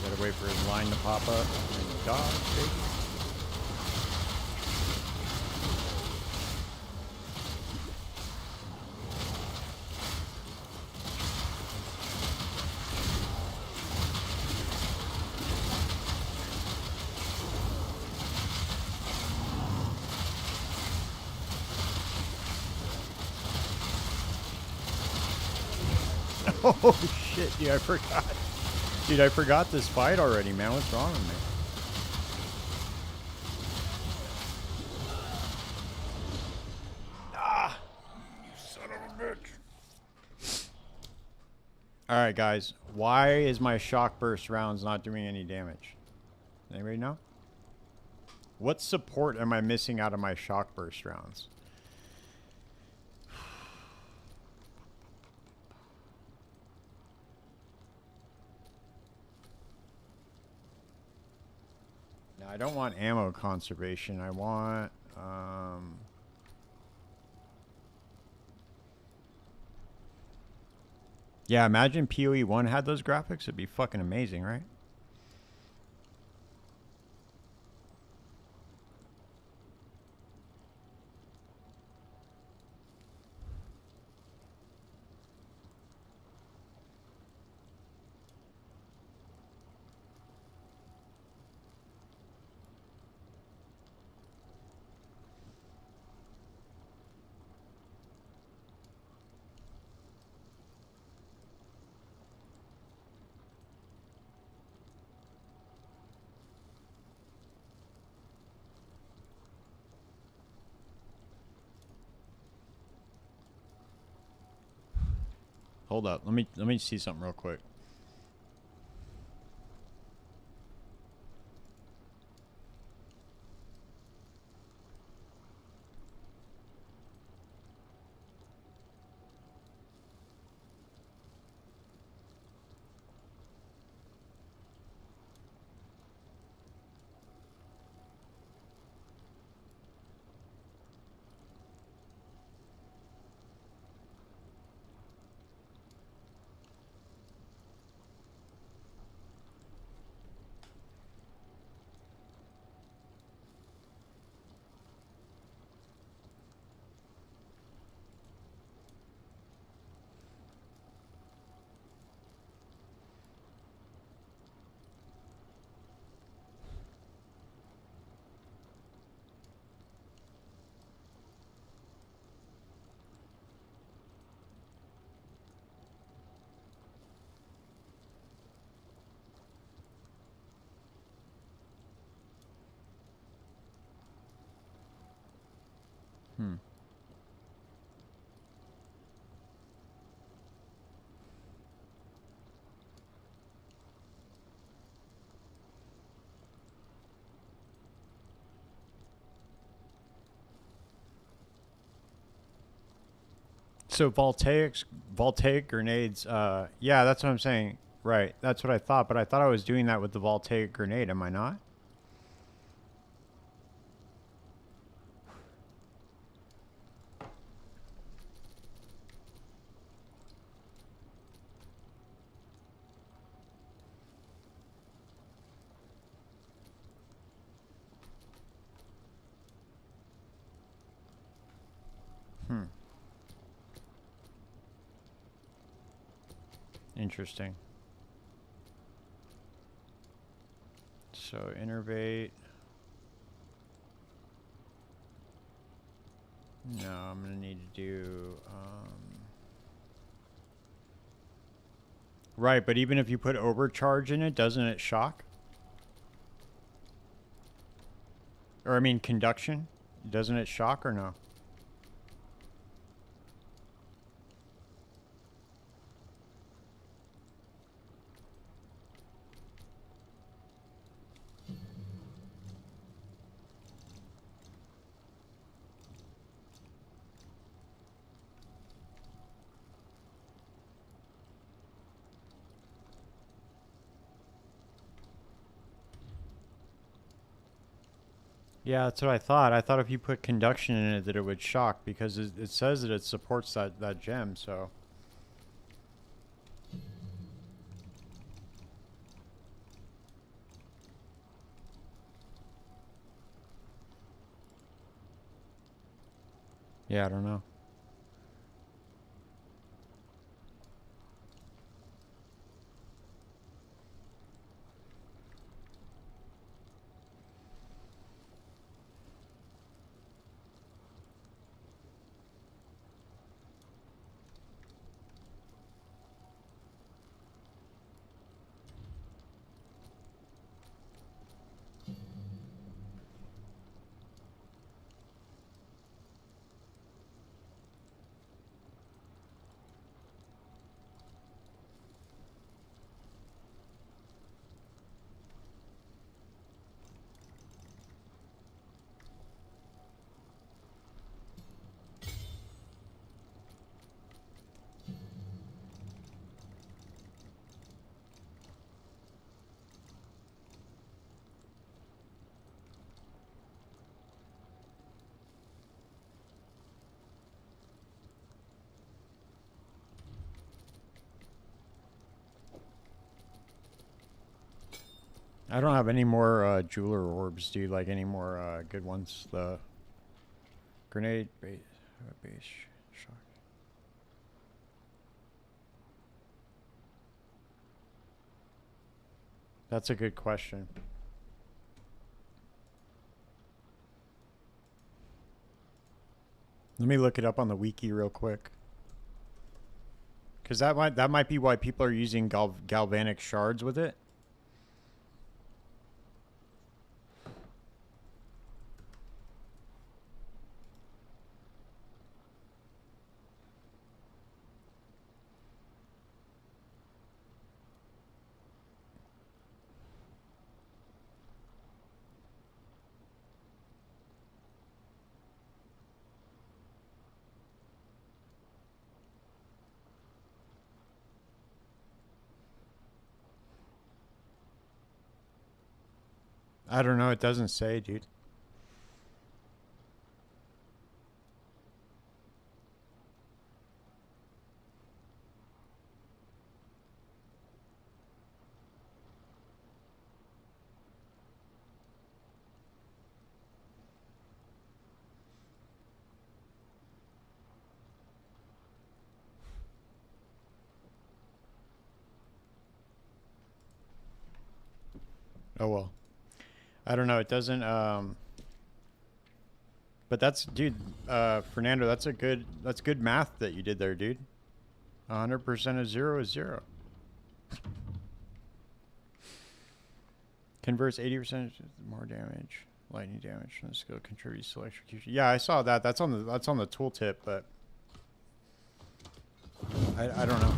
Gotta wait for his line to pop up and dodge, baby. Oh shit, dude, I forgot. Dude, I forgot this fight already, man. What's wrong with me? Ah! You son of a bitch. Alright, guys. Why is my shock burst rounds not doing any damage? Anybody know? What support am I missing out of my shock burst rounds? Now, I don't want ammo conservation. I want... Yeah, imagine PoE 1 had those graphics. It'd be fucking amazing, right? Hold up. Let me see something real quick. Hmm. So voltaic grenades, yeah, that's what I'm saying. Right, that's what I thought, but I thought I was doing that with the voltaic grenade, am I not? Hmm. Interesting. So innervate. No, I'm gonna need to do right, but even if you put overcharge in it, doesn't it shock? Or I mean conduction? Doesn't it shock or no? Yeah, that's what I thought. I thought if you put conduction in it that it would shock because it says that it supports that gem, so. Yeah, I don't know. I don't have any more jeweler orbs, dude. Like any more good ones. The grenade base shock. That's a good question. Let me look it up on the wiki real quick. Because that might be why people are using galvanic shards with it. I don't know. It doesn't say, dude. Oh well. I don't know. It doesn't. But that's, dude. Fernando, that's good math that you did there, dude. 100% of 0 is 0. Converts 80% more damage. Lightning damage from the skill contributes to electrocution. Yeah, I saw that. That's on the tooltip, but I don't know.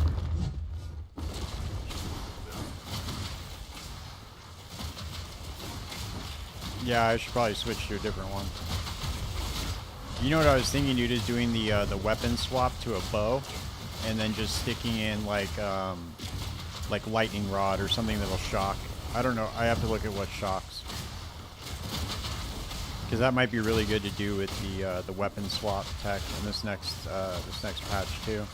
Yeah, I should probably switch to a different one. You know what I was thinking, dude, is doing the weapon swap to a bow, and then just sticking in like lightning rod or something that'll shock. I don't know. I have to look at what shocks, because that might be really good to do with the weapon swap tech in this next patch too.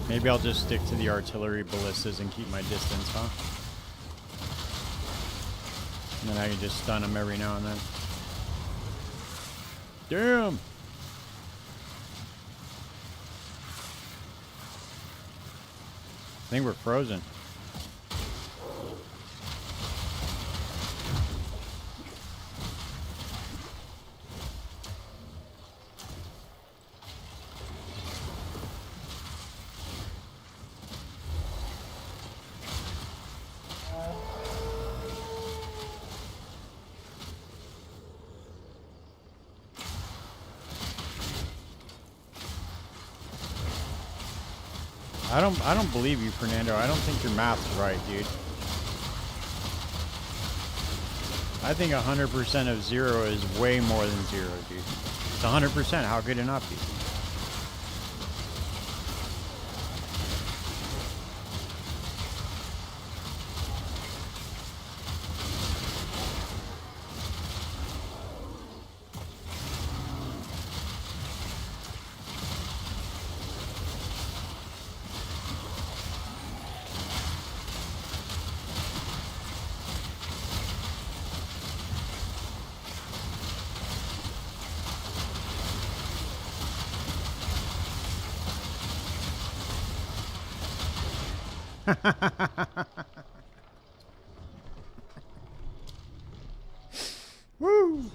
Maybe I'll just stick to the artillery ballistas and keep my distance, huh? And then I can just stun them every now and then. Damn! I think we're frozen. I don't believe you, Fernando. I don't think your math's right, dude. I think 100% of 0 is way more than 0, dude. It's 100%. How could it not be? Woo!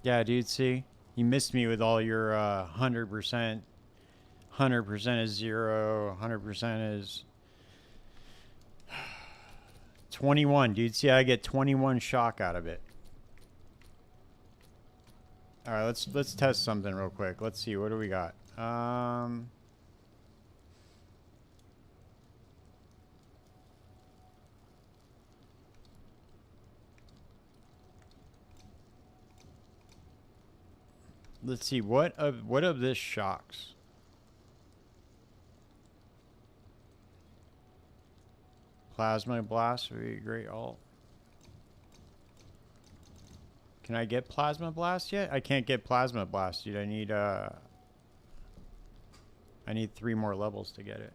Yeah, dude, see? You missed me with all your 100%. 100% is 0. 100% is 21, dude. See, I get 21 shock out of it. All right, let's test something real quick. Let's see. What do we got? Let's see. What of this shocks? Plasma blast would be a great alt. Can I get plasma blast yet? I can't get plasma blast, dude. I need 3 more levels to get it.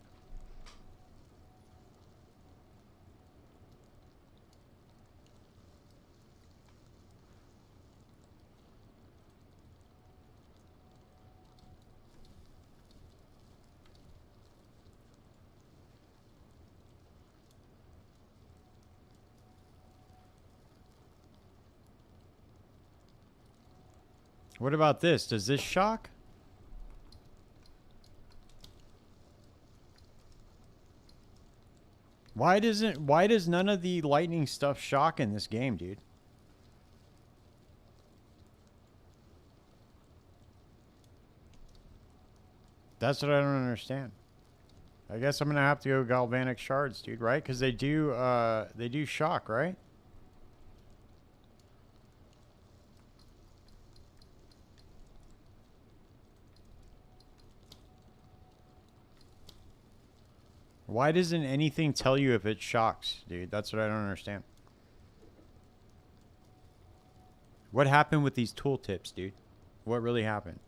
What about this? Does this shock? Why does none of the lightning stuff shock in this game, dude? That's what I don't understand. I guess I'm gonna have to go galvanic shards, dude, right? Because they do shock, right? Why doesn't anything tell you if it shocks, dude? That's what I don't understand. What happened with these tooltips, dude? What really happened?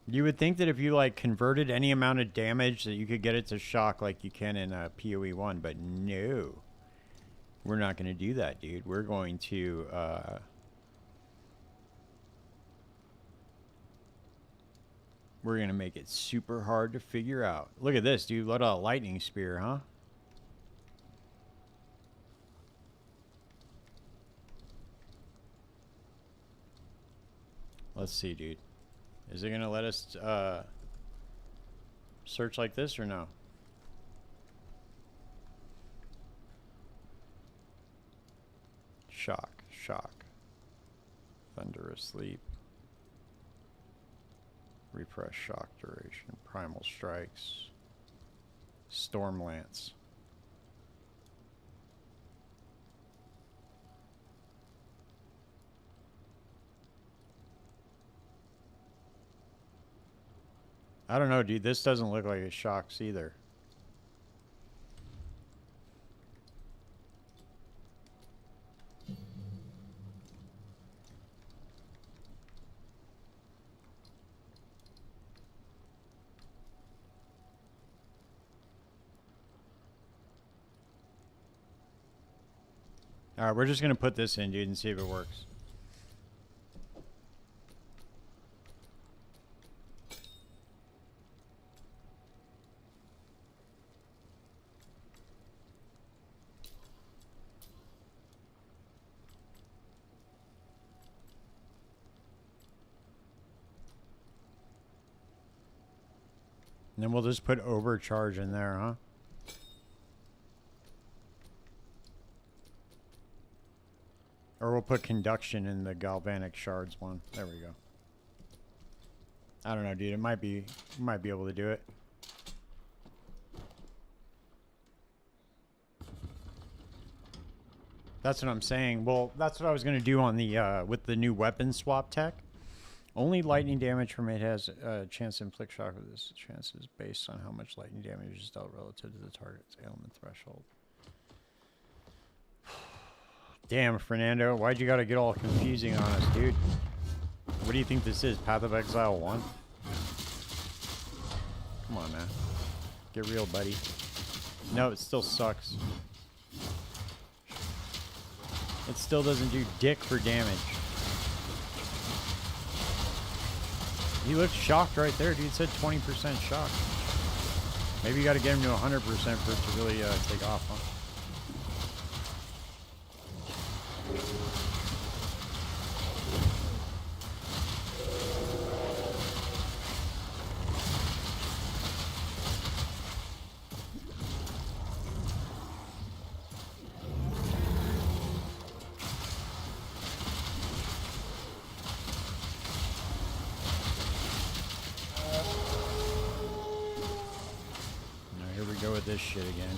You would think that if you like converted any amount of damage that you could get it to shock like you can in PoE 1, but no. We're not going to do that, dude. We're going to make it super hard to figure out. Look at this, dude. Let out a lightning spear, huh? Let's see, dude. Is it going to let us search like this or no? Shock, shock. Thunderous sleep. Refresh shock duration. Primal strikes. Storm lance. I don't know, dude. This doesn't look like it shocks either. Alright, we're just going to put this in, dude, and see if it works. And then we'll just put overcharge in there, huh? Or we'll put conduction in the galvanic shards one. There we go. I don't know, dude. It might be able to do it. That's what I'm saying. Well, that's what I was gonna do on the with the new weapon swap tech. Only lightning damage from it has a chance to inflict shock with this. Chance is based on how much lightning damage is dealt relative to the target's ailment threshold. Damn, Fernando, why'd you gotta get all confusing on us, dude? What do you think this is? Path of Exile 1? Come on, man. Get real, buddy. No, it still sucks. It still doesn't do dick for damage. He looked shocked right there, dude. Said 20% shocked. Maybe you got to get him to 100% for it to really take off, huh? Go with this shit again.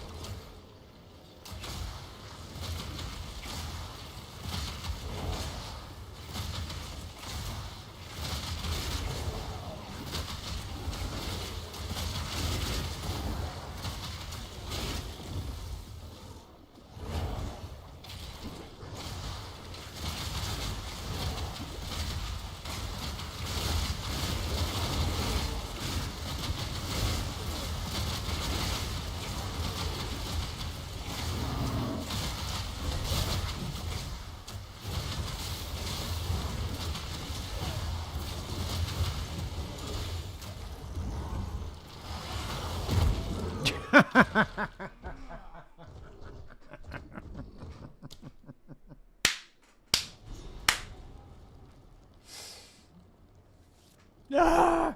Ah!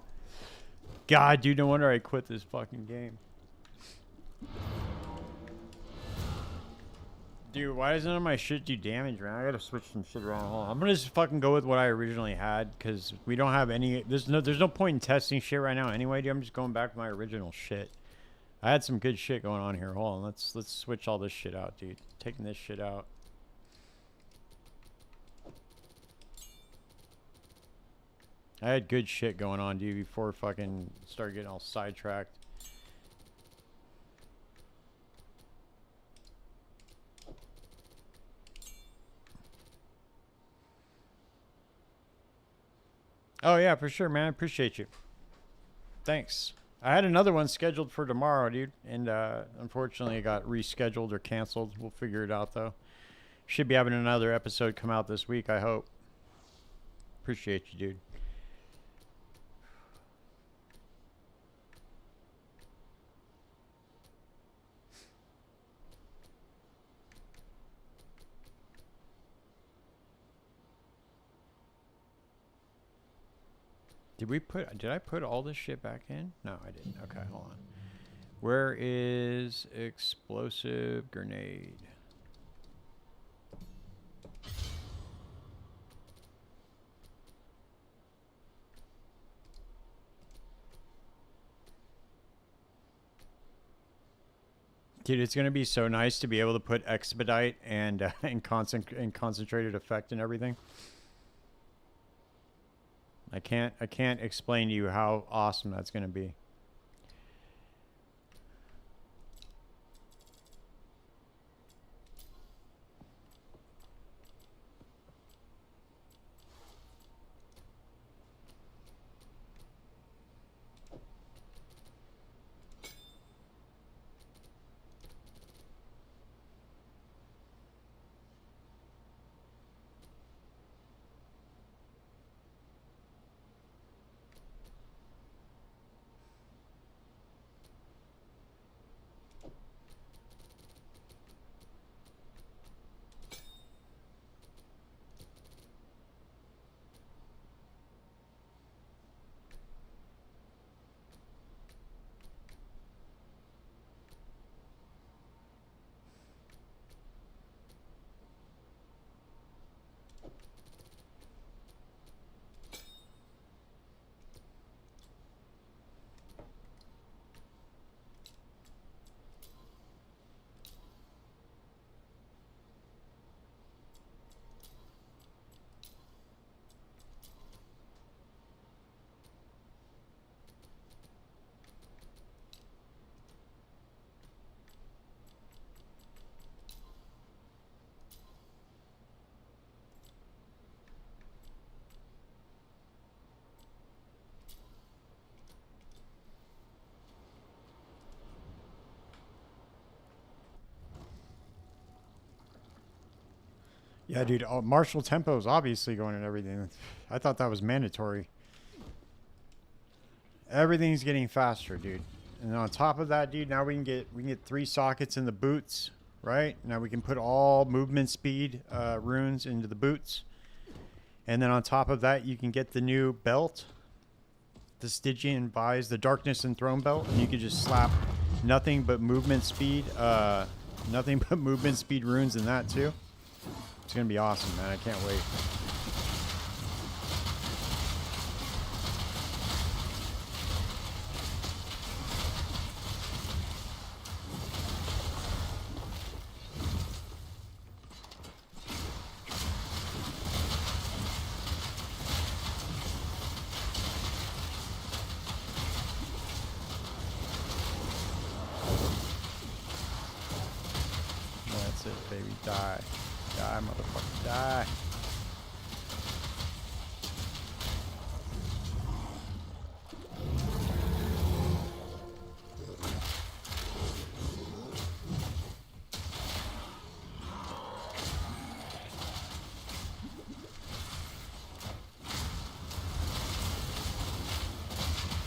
God, dude, no wonder I quit this fucking game. Dude, why does none of my shit do damage, man? I gotta switch some shit around. Hold on. I'm gonna just fucking go with what I originally had, because we don't have any... There's no point in testing shit right now anyway, dude. I'm just going back to my original shit. I had some good shit going on here. Hold on, let's switch all this shit out, dude. Taking this shit out. I had good shit going on, dude, before fucking started getting all sidetracked. Oh, yeah, for sure, man. I appreciate you. Thanks. I had another one scheduled for tomorrow, dude, and unfortunately it got rescheduled or canceled. We'll figure it out, though. Should be having another episode come out this week, I hope. Appreciate you, dude. Did I put all this shit back in? No, I didn't. Okay, hold on. Where is explosive grenade? Dude, it's gonna be so nice to be able to put expedite and concentrated effect and everything. I can't explain to you how awesome that's gonna be. Yeah, dude. Martial tempo is obviously going and everything. I thought that was mandatory. Everything's getting faster, dude. And on top of that, dude, now we can get 3 sockets in the boots, right? Now we can put all movement speed runes into the boots. And then on top of that, you can get the new belt. The Stygian buys the Darkness and Throne belt, and you can just slap nothing but movement speed runes in that too. It's gonna be awesome, man. I can't wait. That's it, baby. Die. Die, motherfucker. Die.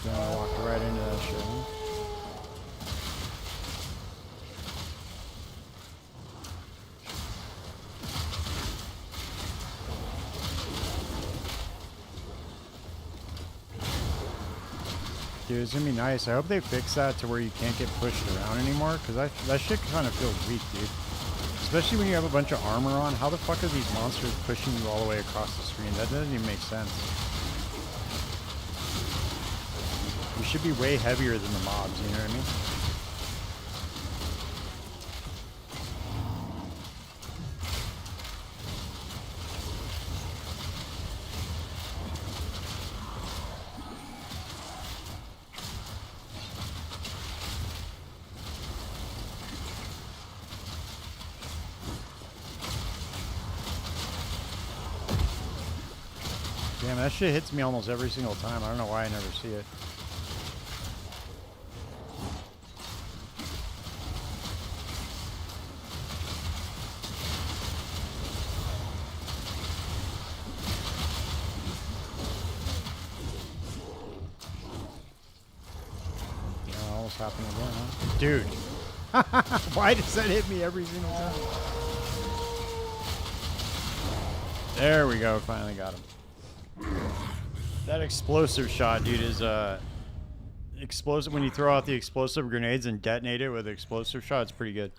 Then I walked right into that shit. Huh? Dude, it's gonna be nice. I hope they fix that to where you can't get pushed around anymore, because that shit kind of feels weak, dude. Especially when you have a bunch of armor on. How the fuck are these monsters pushing you all the way across the screen? That doesn't even make sense. You should be way heavier than the mobs, you know what I mean? Damn, that shit hits me almost every single time. I don't know why I never see it. Yeah, almost happened again, huh? Dude. Why does that hit me every single time? There we go. Finally got him. That explosive shot, dude, is explosive. When you throw out the explosive grenades and detonate it with an explosive shot, it's pretty good.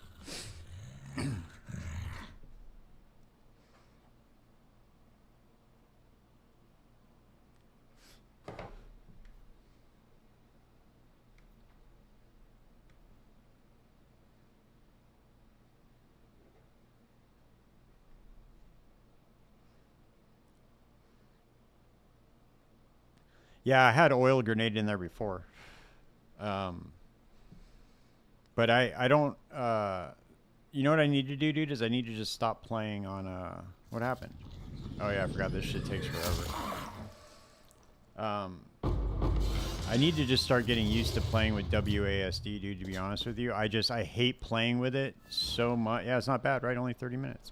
Yeah, I had oil grenade in there before. But I don't, you know what I need to do, dude, is I need to just stop playing on, what happened? Oh yeah, I forgot this shit takes forever. I need to just start getting used to playing with WASD, dude, to be honest with you. I hate playing with it so much. Yeah, it's not bad, right? Only 30 minutes.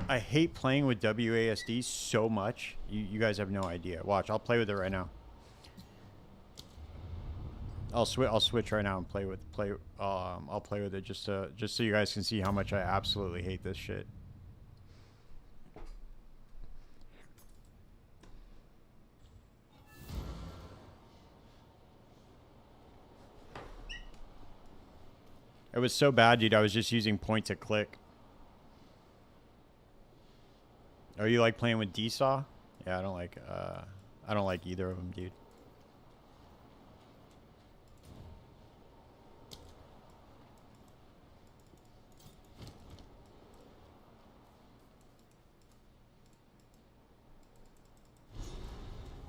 I hate playing with WASD so much. You guys have no idea. Watch, I'll play with it right now. I'll switch right now and I'll play with it just so you guys can see how much I absolutely hate this shit. It was so bad, dude. I was just using point to click. Are you like playing with D-Saw? Yeah, I don't like either of them, dude.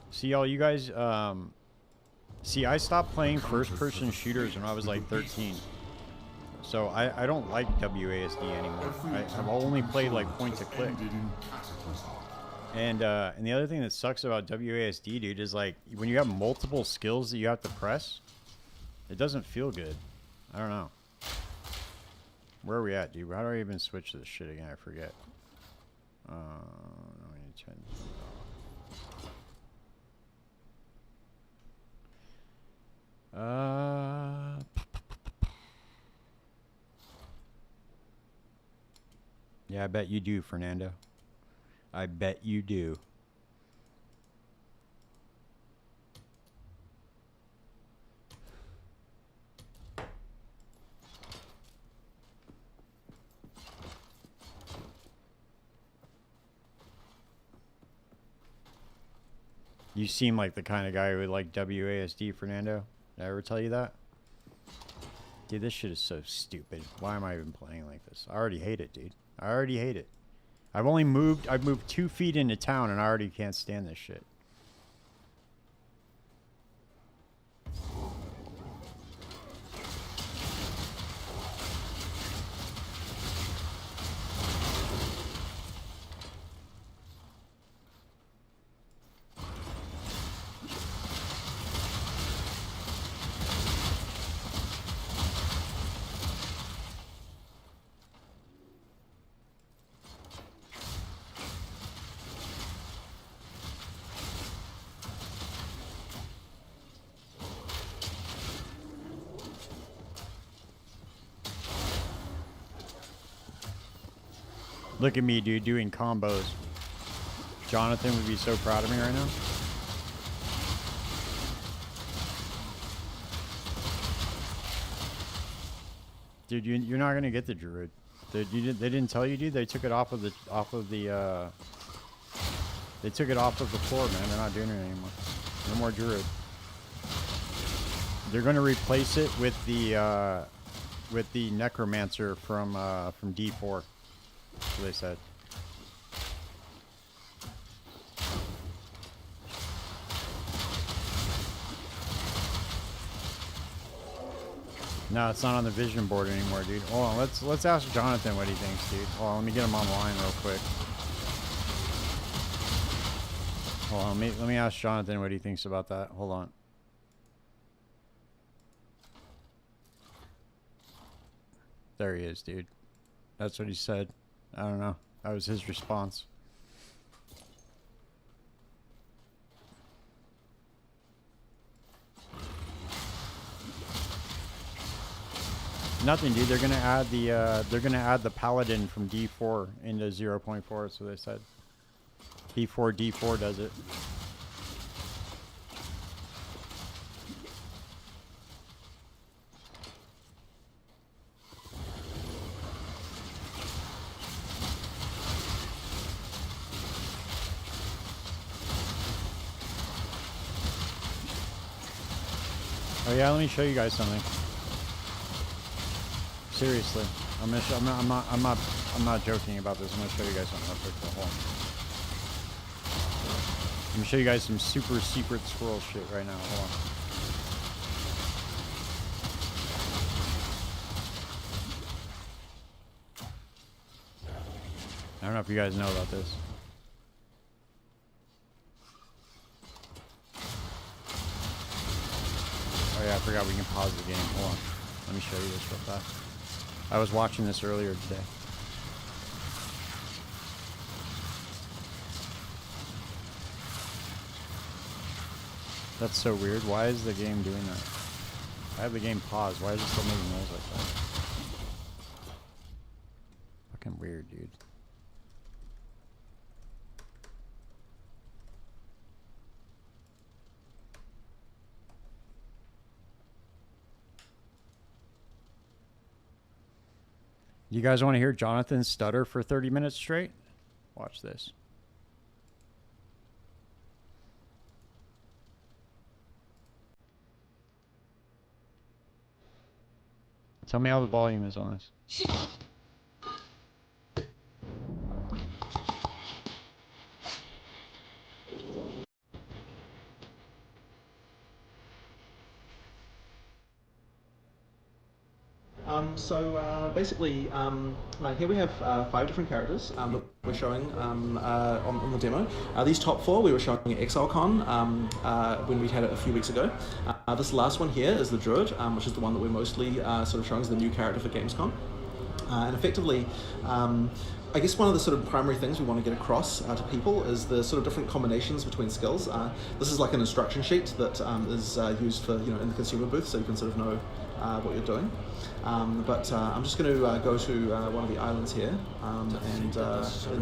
See, y'all, you guys, see, I stopped playing first-person shooters when I was like 13. So I don't like WASD anymore. I've only played like point to click. And the other thing that sucks about WASD, dude, is like when you have multiple skills that you have to press, it doesn't feel good. I don't know. Where are we at, dude? How do I even switch to this shit again? I forget. I need to turn this off. Yeah, I bet you do, Fernando. I bet you do. You seem like the kind of guy who would like WASD, Fernando. Did I ever tell you that? Dude, this shit is so stupid. Why am I even playing like this? I already hate it, dude. I already hate it. I've moved 2 feet into town and I already can't stand this shit. Look at me, dude, doing combos. Jonathan would be so proud of me right now. Dude, you're not gonna get the druid. They didn't tell you, dude. They took it off of the They took it off of the floor, man. They're not doing it anymore. No more druid. They're gonna replace it with the necromancer from D4. That's what they said. No, it's not on the vision board anymore, dude. Hold on, let's ask Jonathan what he thinks, dude. Hold on, let me get him online real quick. Hold on, let me ask Jonathan what he thinks about that. Hold on. There he is, dude. That's what he said. I don't know. That was his response. Nothing, dude. They're gonna add the paladin from D4 into 0.4. So they said. D4 does it. Oh yeah, let me show you guys something. Seriously, I'm not joking about this. I'm gonna show you guys something real quick. Hold on. I'm gonna show you guys some super secret squirrel shit right now. Hold on. I don't know if you guys know about this. Oh yeah, I forgot we can pause the game. Hold on. Let me show you this real fast. I was watching this earlier today. That's so weird. Why is the game doing that? I have the game paused. Why is it still making noise like that? Fucking weird, dude. You guys want to hear Jonathan stutter for 30 minutes straight? Watch this. Tell me how the volume is on this. Basically, here we have 5 different characters that we're showing on the demo. These top 4 we were showing at ExileCon when we had it a few weeks ago. This last one here is the Druid, which is the one that we're mostly sort of showing as the new character for Gamescom. And effectively, I guess one of the sort of primary things we want to get across to people is the sort of different combinations between skills. This is like an instruction sheet that is used for, in the consumer booth, so you can sort of know what you're doing. But I'm just going to go to one of the islands here, and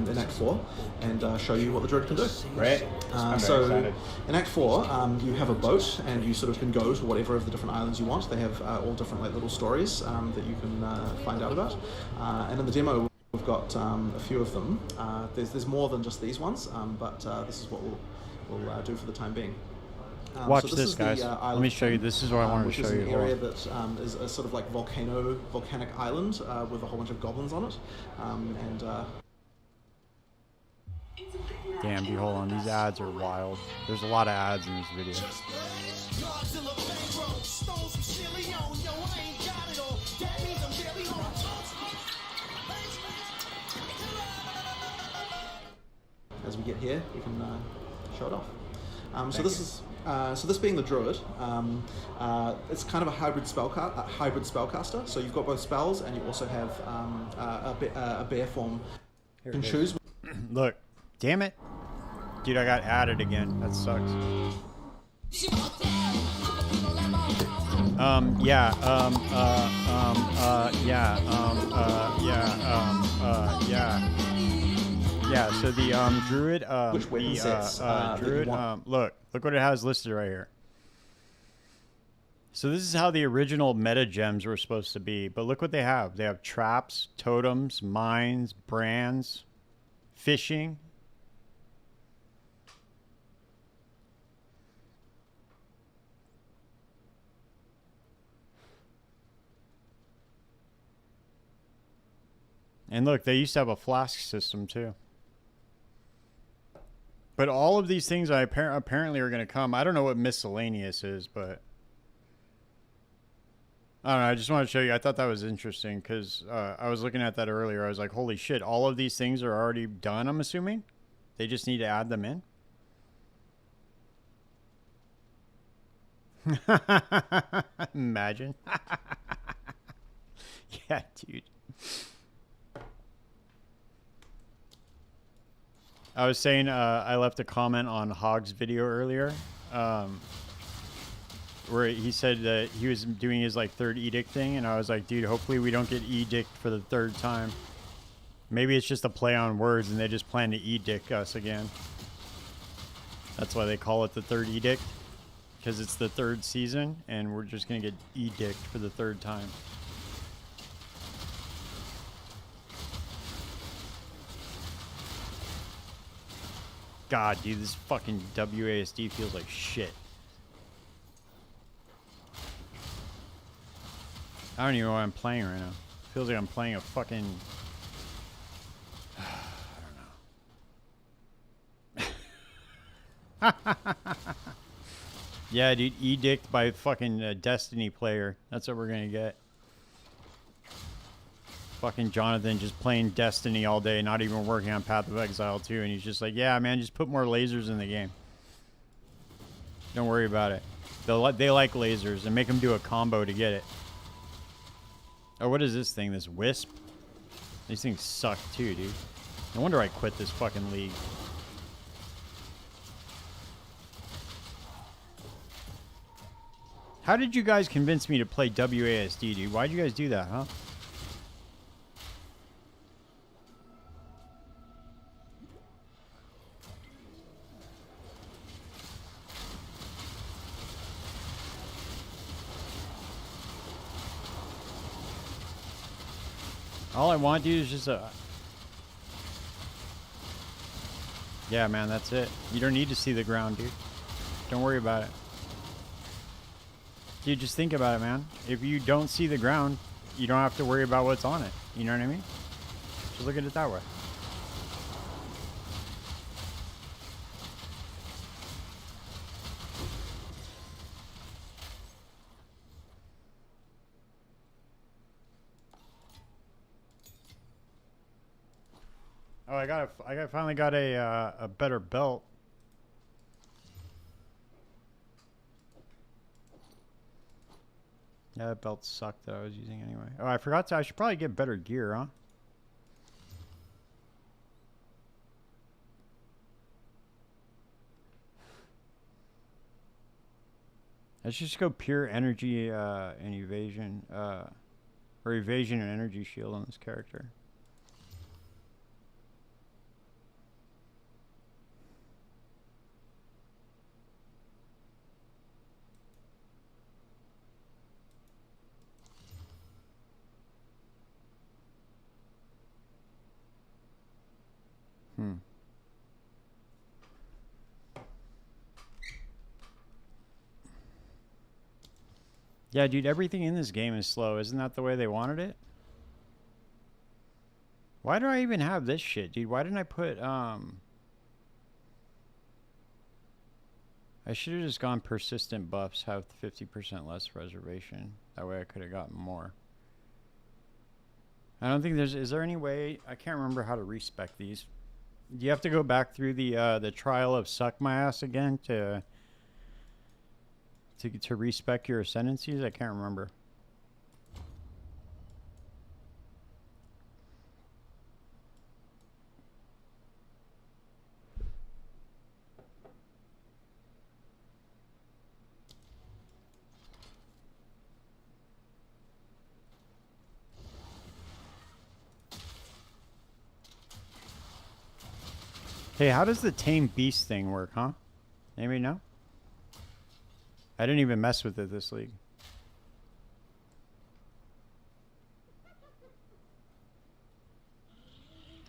in Act 4, and show you what the druid can do. Right. So excited. in Act 4, you have a boat, and you sort of can go to whatever of the different islands you want. They have all different like little stories that you can find out about. And in the demo, we've got a few of them. There's more than just these ones, but this is what we'll do for the time being. Watch so this, guys. Let me show you. This is what I wanted to show you. Which is an area that is a sort of like volcanic island with a whole bunch of goblins on it. Damn, dude, hold on. These ads are wild. There's a lot of ads in this video. As we get here, we can show it off. So this being the druid, it's kind of a hybrid spellcaster. So you've got both spells, and you also have a bear form. You can choose. Look, damn it, dude! I got added again. That sucks. Yeah, so the druid, Which weapon sets, druid, look what it has listed right here. So this is how the original meta gems were supposed to be, but look what they have. They have traps, totems, mines, brands, fishing. And look, they used to have a flask system too. But all of these things apparently are going to come. I don't know what miscellaneous is, but I don't know. I just want to show you. I thought that was interesting because I was looking at that earlier. I was like, holy shit, all of these things are already done, I'm assuming. They just need to add them in. Imagine. Yeah, dude. I was saying I left a comment on Hog's video earlier where he said that he was doing his like third edict thing, and I was like, dude, hopefully we don't get edict for the third time. Maybe it's just a play on words and they just plan to edict us again. That's why they call it the third edict, because it's the third season and we're just going to get edict for the third time. God, dude, this fucking WASD feels like shit. I don't even know what I'm playing right now. Feels like I'm playing a fucking... I don't know. Yeah, dude, edict by fucking Destiny player. That's what we're gonna get. Fucking Jonathan just playing Destiny all day, not even working on Path of Exile 2, and he's just like, yeah, man, just put more lasers in the game. Don't worry about it. They like lasers, and make them do a combo to get it. Oh, what is this thing? This Wisp? These things suck too, dude. No wonder I quit this fucking league. How did you guys convince me to play WASD, dude? Why'd you guys do that, huh? All I want, dude, is just a... Yeah, man, that's it. You don't need to see the ground, dude. Don't worry about it. Dude, just think about it, man. If you don't see the ground, you don't have to worry about what's on it. You know what I mean? Just look at it that way. Oh, I finally got a better belt. Yeah, that belt sucked that I was using anyway. Oh, I forgot to. I should probably get better gear, huh? I should just go pure energy and evasion, or evasion and energy shield on this character. Hmm. Yeah, dude, everything in this game is slow. Isn't that the way they wanted it? Why do I even have this shit, dude? Why didn't I put, I should have just gone persistent buffs, have 50% less reservation. That way I could have gotten more. I don't think there's, is there any way, I can't remember how to respec these. Do you have to go back through the trial of suck my ass again to respec your ascendancies? I can't remember. Hey, how does the tame beast thing work, huh? Anybody know? I didn't even mess with it this league.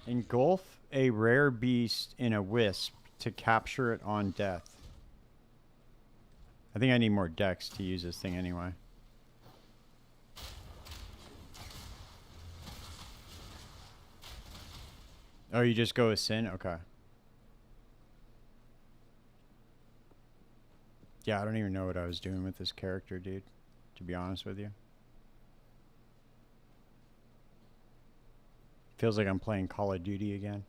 Engulf a rare beast in a wisp to capture it on death. I think I need more dex to use this thing anyway. Oh, you just go with Sin? Okay. Yeah, I don't even know what I was doing with this character, dude. To be honest with you. Feels like I'm playing Call of Duty again.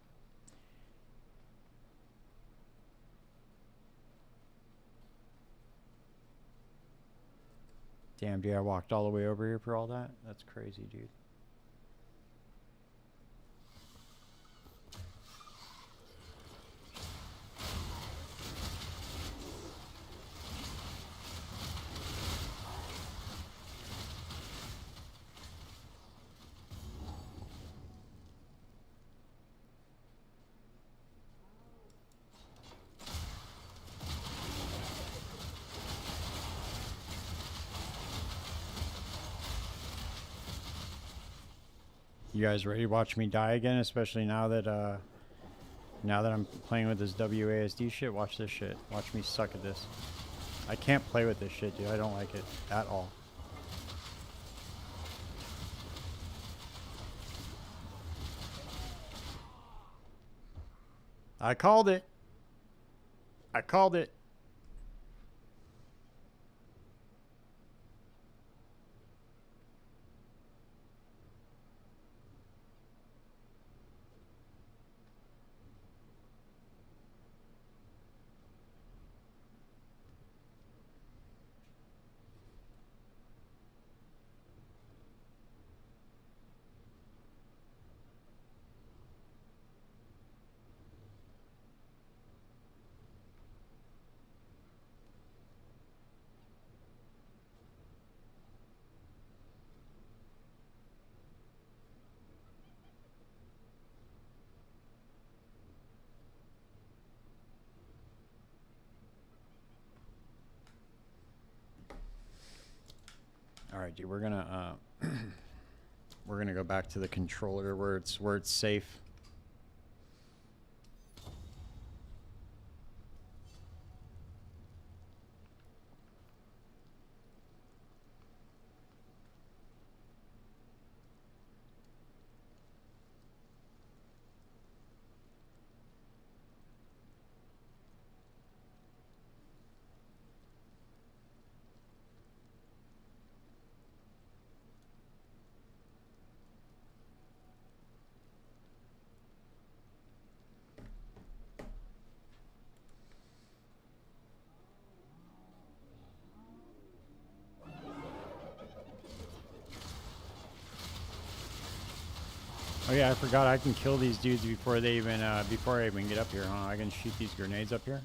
Damn, dude, I walked all the way over here for all that? That's crazy, dude. You guys ready to watch me die again? Especially now that I'm playing with this WASD shit. Watch this shit. Watch me suck at this. I can't play with this shit, dude. I don't like it at all. I called it. I called it. All right, dude. We're gonna go back to the controller where it's safe. Oh yeah, I forgot I can kill these dudes before they even before I even get up here, huh? I can shoot these grenades up here,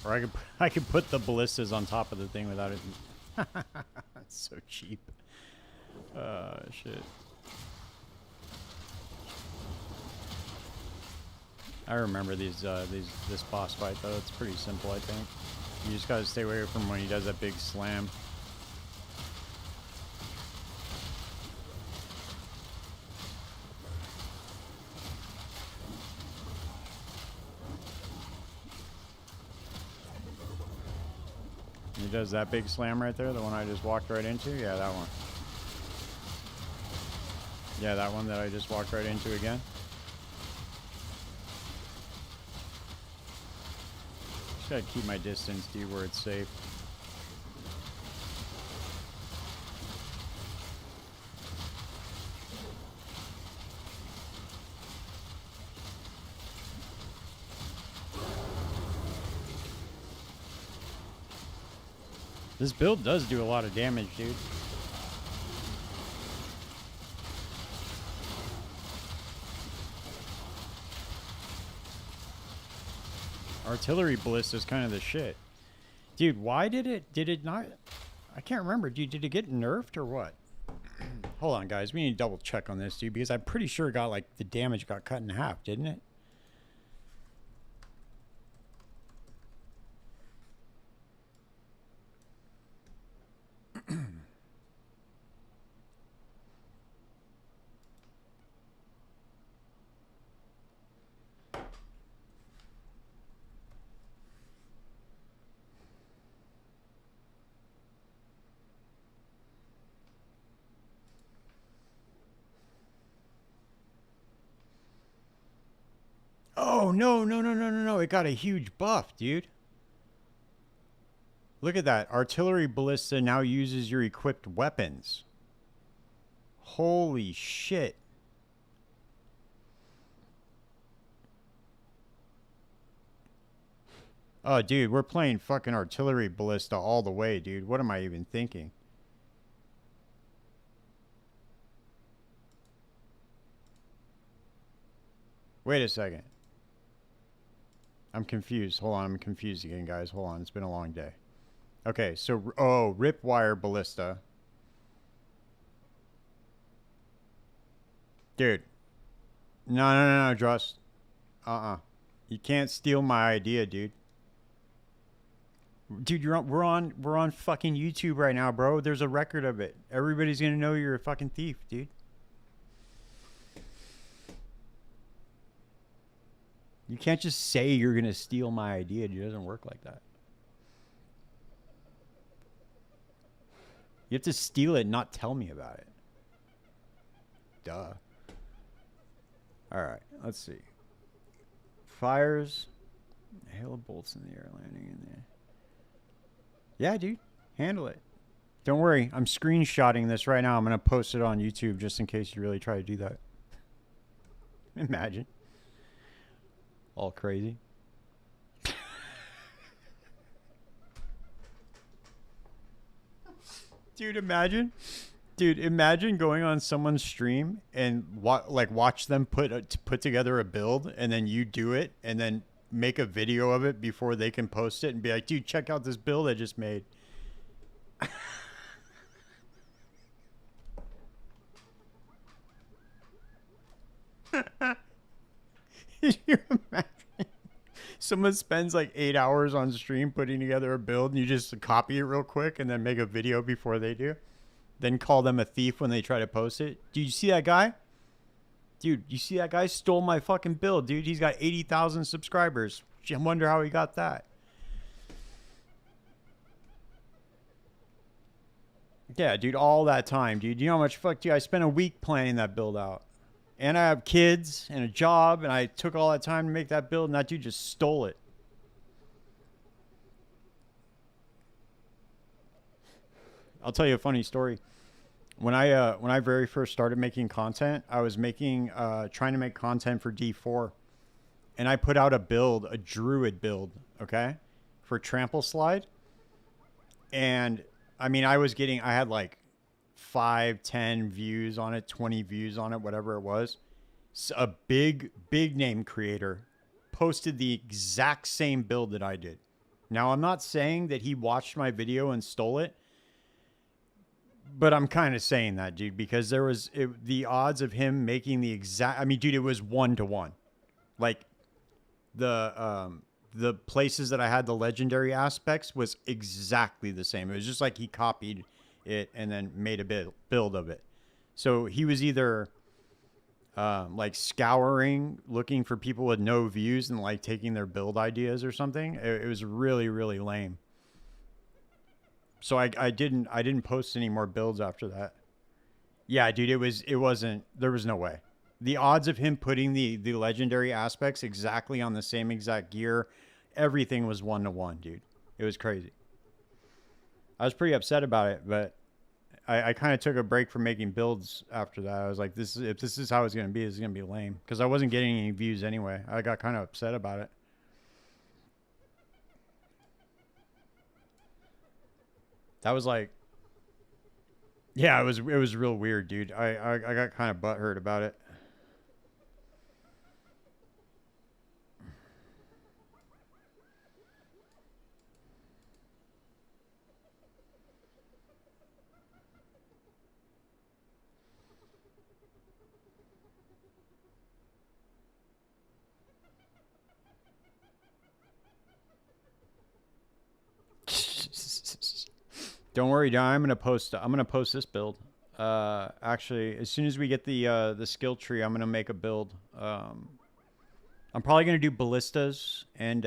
or I could put the ballistas on top of the thing without it. That's so cheap. Shit. I remember this boss fight though. It's pretty simple, I think. You just gotta stay away from when he does that big slam. He does that big slam right there, the one I just walked right into? Yeah, that one. Yeah, that one that I just walked right into again. Just gotta keep my distance, dude, where it's safe. This build does do a lot of damage, dude. Artillery ballista is kind of the shit. Dude, why did it not... I can't remember, dude. Did it get nerfed or what? Hold on, guys. We need to double check on this, dude, because I'm pretty sure it got, like, the damage got cut in half, didn't it? Oh, no. It got a huge buff, dude. Look at that. Artillery ballista now uses your equipped weapons. Holy shit. Oh, dude, we're playing fucking artillery ballista all the way, dude. What am I even thinking? Wait a second. I'm confused. Hold on, I'm confused again, guys. Hold on, it's been a long day. Okay, so, oh, ripwire ballista. Dude. No, Dross. You can't steal my idea, dude. Dude, we're on fucking YouTube right now, bro. There's a record of it. Everybody's gonna know you're a fucking thief, dude. You can't just say you're gonna steal my idea, dude. It doesn't work like that. You have to steal it and not tell me about it. Duh. Alright, let's see. Fires. Hail of bolts in the air, landing in there. Yeah, dude. Handle it. Don't worry. I'm screenshotting this right now. I'm going to post it on YouTube just in case you really try to do that. Imagine. All crazy. Dude, imagine. Dude, imagine going on someone's stream and watch them put together a build, and then you do it, and then make a video of it before they can post it, and be like, dude, check out this build I just made. Can you imagine? Someone spends like 8 hours on stream putting together a build, and you just copy it real quick and then make a video before they do. Then call them a thief when they try to post it. Dude, you see that guy? Dude, you see that guy stole my fucking build, dude. He's got 80,000 subscribers. I wonder how he got that. Yeah, dude, all that time, dude. You know how much fuck, dude? I spent a week planning that build out. And I have kids and a job, and I took all that time to make that build, and that dude just stole it. I'll tell you a funny story. When I very first started making content, I was trying to make content for D4, and I put out a build, a druid build, okay, for Trample Slide. And I mean, I had like 5, 10 views on it, 20 views on it, whatever it was. A big name creator posted the exact same build that I did. Now, I'm not saying that he watched my video and stole it, but I'm kind of saying that, dude, because the odds of him making the exact, I mean, dude, it was 1-to-1. Like the places that I had the legendary aspects was exactly the same. It was just like he copied it and then made a build of it. So he was either like scouring, looking for people with no views and like taking their build ideas or something. It was really, really lame. So I didn't post any more builds after that. Yeah, dude, it wasn't, there was no way. The odds of him putting the legendary aspects exactly on the same exact gear, everything was 1-to-1, dude. It was crazy. I was pretty upset about it, but I kind of took a break from making builds after that. I was like, if this is how it's gonna be, it's gonna be lame, because I wasn't getting any views anyway. I got kind of upset about it. That was like, yeah, it was real weird, dude. I got kind of butthurt about it. Don't worry, Don. I'm gonna post this build. Actually, as soon as we get the skill tree, I'm gonna make a build. I'm probably gonna do ballistas and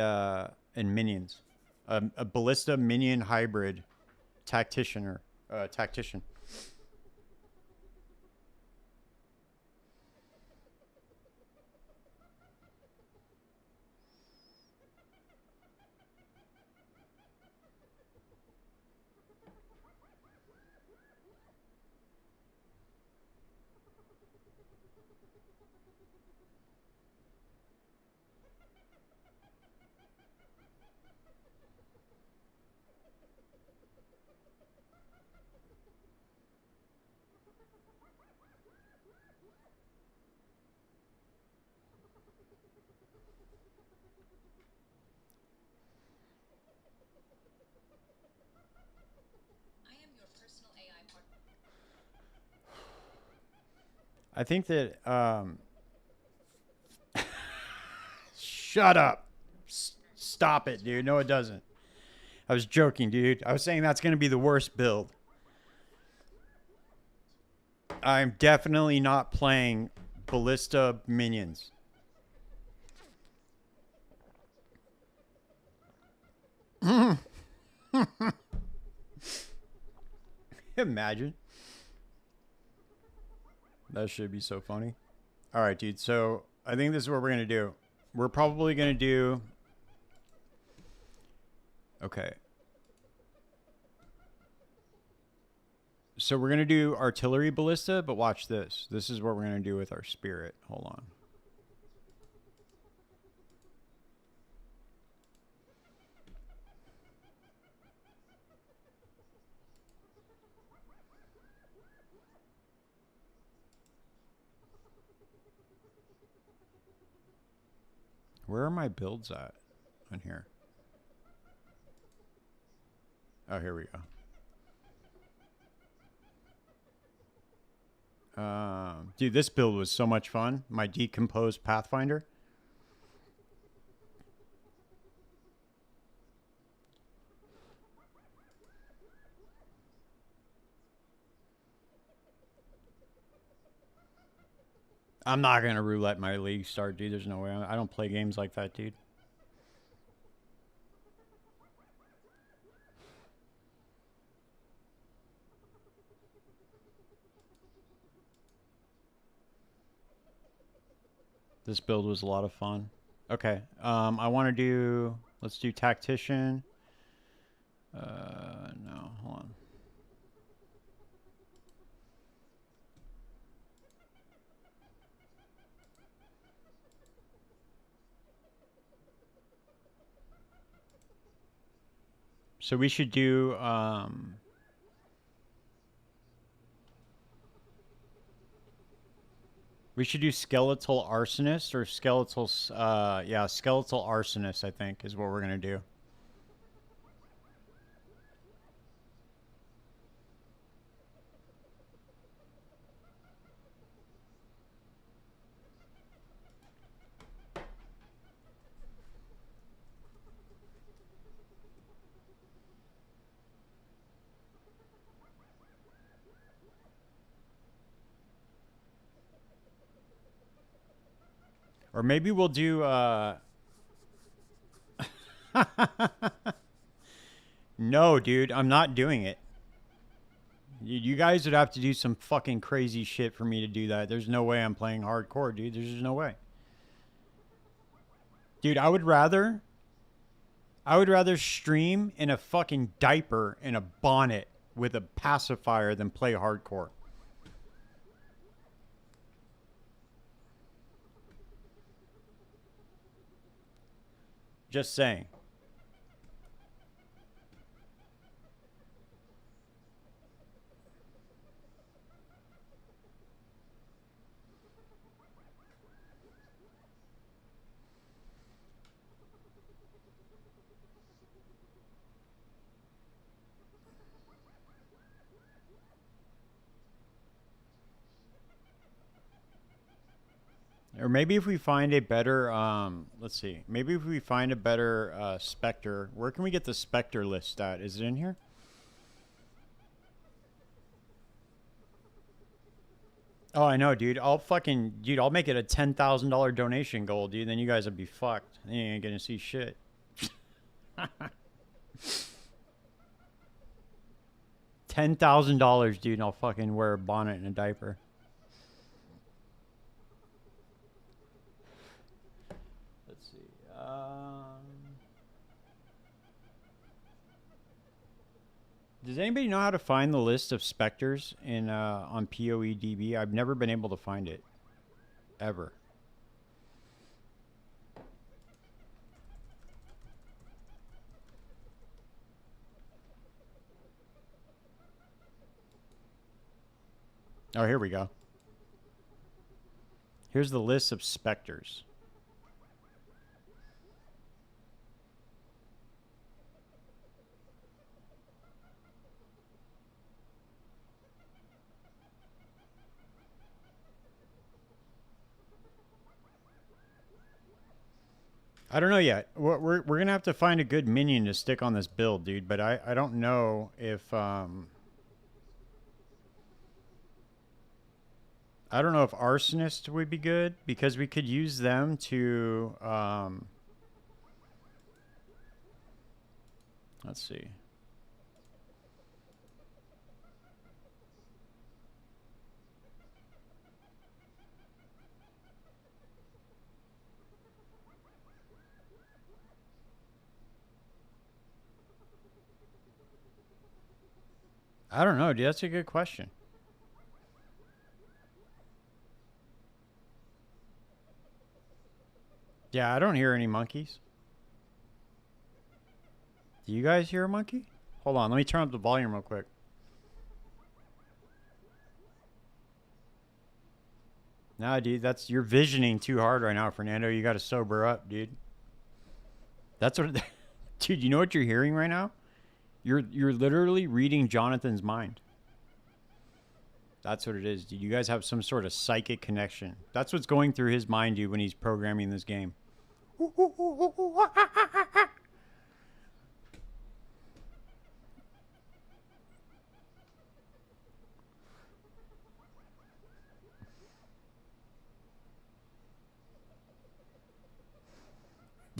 minions. A ballista minion hybrid tactician or tactician. I think that shut up. Stop it, dude. No, it doesn't. I was joking, dude. I was saying that's going to be the worst build. I'm definitely not playing ballista minions. Imagine. That should be so funny. All right, dude. So I think this is what we're going to do. We're probably going to do... Okay. So we're going to do artillery ballista, but watch this. This is what we're going to do with our spirit. Hold on. Where are my builds at on here? Oh, here we go. Dude, this build was so much fun. My decomposed Pathfinder. I'm not going to roulette my league start, dude. There's no way. I don't play games like that, dude. This build was a lot of fun. Okay. I want to do... Let's do Tactician. No, hold on. So we should do... We should do skeletal arsonist or skeletal. Yeah, skeletal arsonist. I think is what we're gonna do. Or maybe we'll do. No, dude, I'm not doing it. You guys would have to do some fucking crazy shit for me to do that. There's no way I'm playing hardcore, dude. There's just no way. Dude, I would rather stream in a fucking diaper and a bonnet with a pacifier than play hardcore. Just saying. Or maybe if we find a better, let's see. Maybe if we find a better Spectre. Where can we get the Spectre list at? Is it in here? Oh, I know, dude. I'll make it a $10,000 donation goal, dude. Then you guys will be fucked. You ain't gonna see shit. $10,000, dude, and I'll fucking wear a bonnet and a diaper. Let's see. Does anybody know how to find the list of specters in on PoEDB? I've never been able to find it, ever. Oh, here we go. Here's the list of specters. I don't know yet. We're gonna have to find a good minion to stick on this build, dude. But I don't know if I don't know if arsonist would be good because we could use them to let's see. I don't know, dude. That's a good question. Yeah, I don't hear any monkeys. Do you guys hear a monkey? Hold on, let me turn up the volume real quick. Nah, dude, you're visioning too hard right now, Fernando. You got to sober up, dude. That's what, dude. You know what you're hearing right now? You're literally reading Jonathan's mind. That's what it is, dude. You guys have some sort of psychic connection. That's what's going through his mind, dude, when he's programming this game.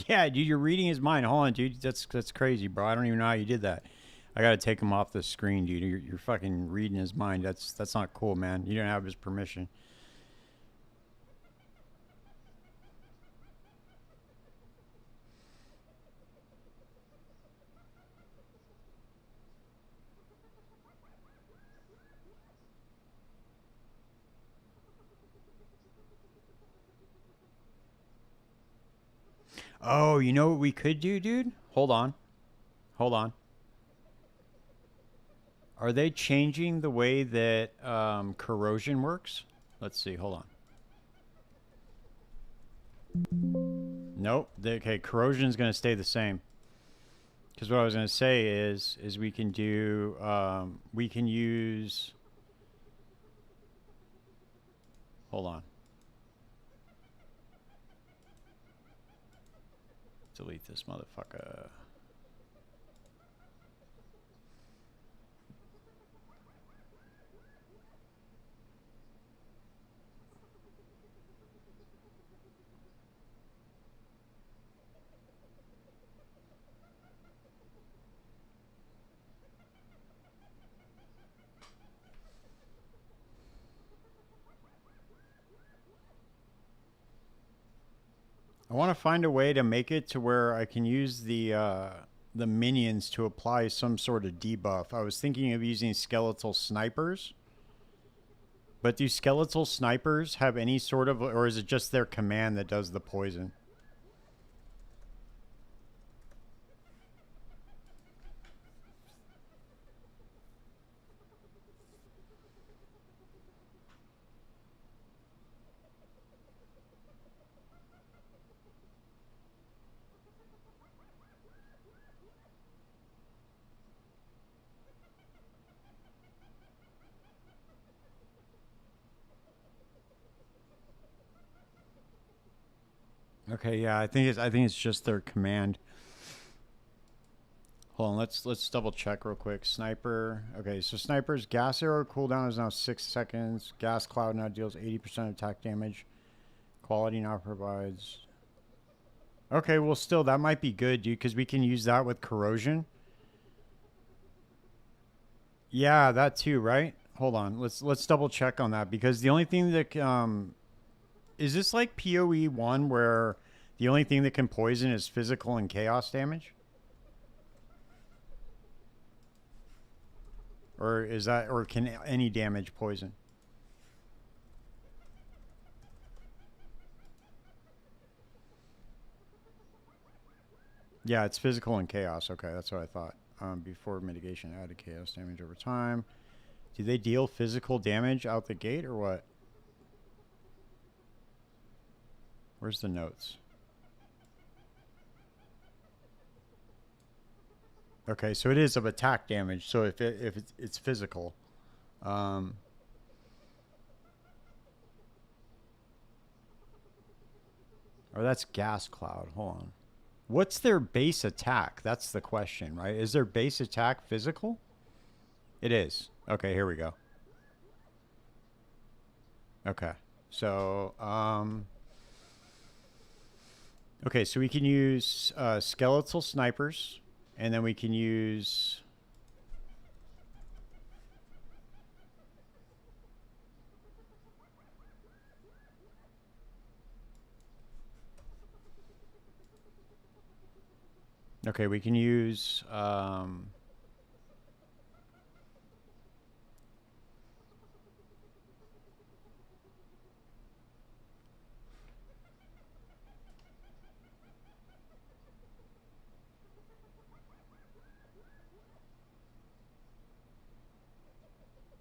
Yeah, dude, you're reading his mind. Hold on, dude. That's crazy, bro. I don't even know how you did that. I gotta take him off the screen, dude. You're fucking reading his mind. That's not cool, man. You don't have his permission. Oh, you know what we could do, dude? Hold on. Hold on. Are they changing the way that corrosion works? Let's see. Hold on. Nope. Okay, corrosion's going to stay the same. Because what I was going to say is we can do, we can use, hold on. Delete this motherfucker. I want to find a way to make it to where I can use the minions to apply some sort of debuff. I was thinking of using skeletal snipers. But do skeletal snipers have any sort of, or is it just their command that does the poison? Okay, yeah, I think it's just their command. Hold on, let's double check real quick. Sniper. Okay, so sniper's gas arrow cooldown is now 6 seconds. Gas cloud now deals 80% attack damage. Quality now provides. Okay, well still that might be good, dude, because we can use that with corrosion. Yeah, that too, right? Hold on, let's double check on that because the only thing that is this like PoE 1 where the only thing that can poison is physical and chaos damage? Or is that, or can any damage poison? Yeah, it's physical and chaos. Okay, that's what I thought. Before mitigation, added chaos damage over time. Do they deal physical damage out the gate or what? Where's the notes? Okay, so it is of attack damage. So if it's physical, oh, that's gas cloud. Hold on. What's their base attack? That's the question, right? Is their base attack physical? It is. Okay, here we go. Okay, so okay, so we can use skeletal snipers. And then we can use... Okay, we can use...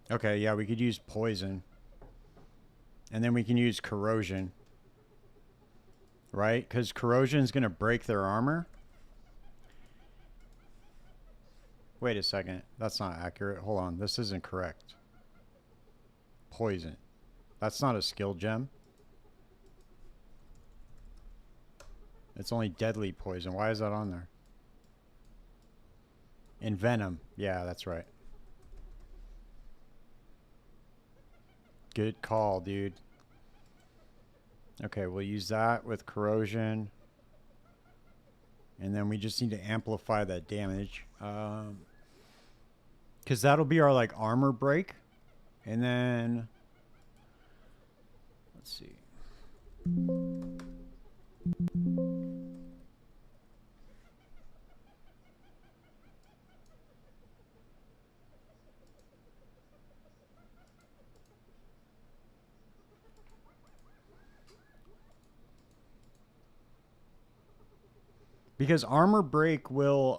Okay, yeah, we could use poison. And then we can use corrosion. Right? Because corrosion is going to break their armor. Wait a second. That's not accurate. Hold on. This isn't correct. Poison. That's not a skill gem. It's only deadly poison. Why is that on there? Envenom. Yeah, that's right. Good call, dude. Okay, we'll use that with corrosion. And then we just need to amplify that damage. Because that'll be our, like, armor break. And then... Let's see. Because armor break will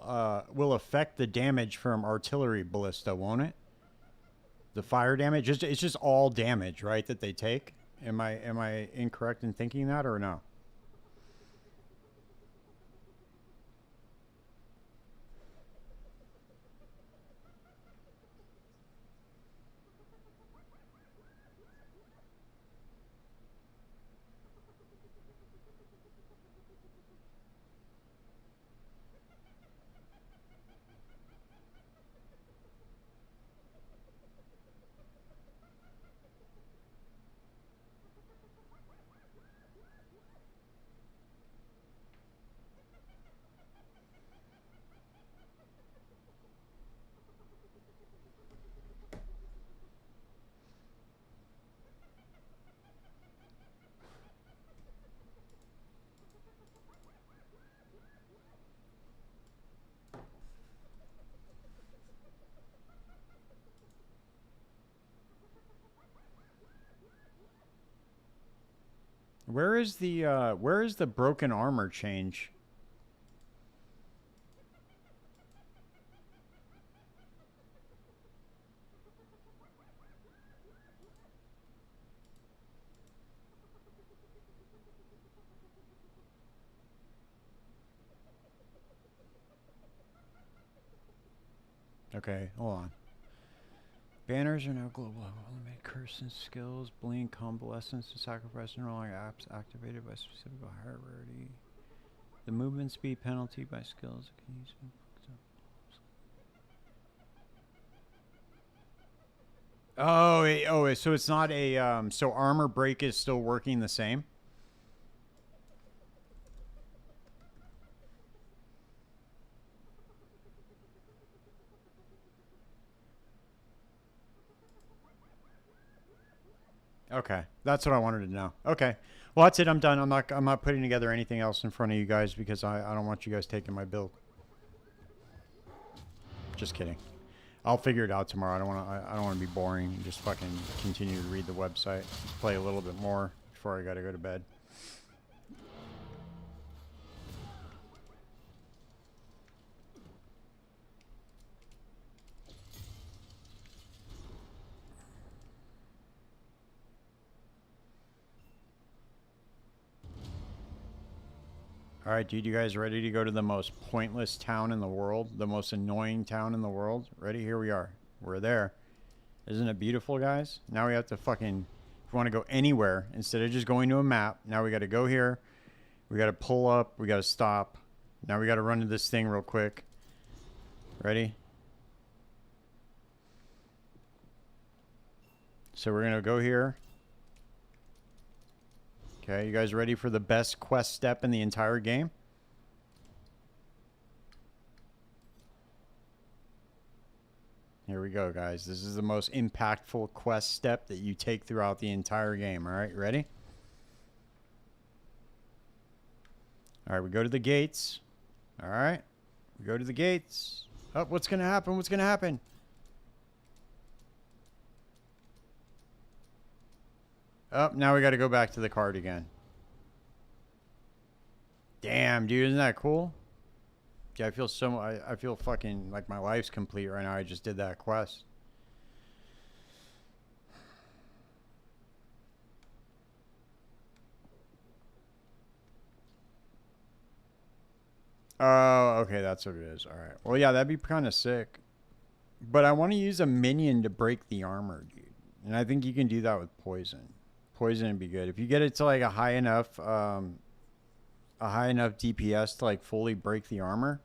affect the damage from artillery ballista, won't it? The fire damage. It's just all damage, right? That they take. Am I incorrect in thinking that or no? Where is the broken armor change? Okay, hold on. Banners are now global. Eliminate curse and skills. Blink convalescence to sacrifice neurologic apps activated by specific higher rarity. The movement speed penalty by skills. Can use. Oh, so it's not a so armor break is still working the same. Okay, that's what I wanted to know. Okay, well that's it. I'm done. I'm not putting together anything else in front of you guys because I don't want you guys taking my build. Just kidding. I'll figure it out tomorrow. I don't want to be boring. Just fucking continue to read the website. Play a little bit more before I gotta go to bed. All right, dude, you guys ready to go to the most pointless town in the world? The most annoying town in the world? Ready? Here we are. We're there. Isn't it beautiful, guys? Now we have to fucking, if we want to go anywhere, instead of just going to a map, now we got to go here. We got to pull up. We got to stop. Now we got to run to this thing real quick. Ready? So we're going to go here. Okay, you guys ready for the best quest step in the entire game? Here we go, guys. This is the most impactful quest step that you take throughout the entire game. All right, ready? All right, we go to the gates. All right, we go to the gates. Oh, what's going to happen? What's going to happen? Oh, now we got to go back to the card again. Damn, dude, isn't that cool? Yeah, I feel I feel fucking like my life's complete right now. I just did that quest. Oh, okay, that's what it is. All right. Well, yeah, that'd be kind of sick. But I want to use a minion to break the armor, dude. And I think you can do that with poison. Poison would be good. If you get it to like a high enough DPS to like fully break the armor.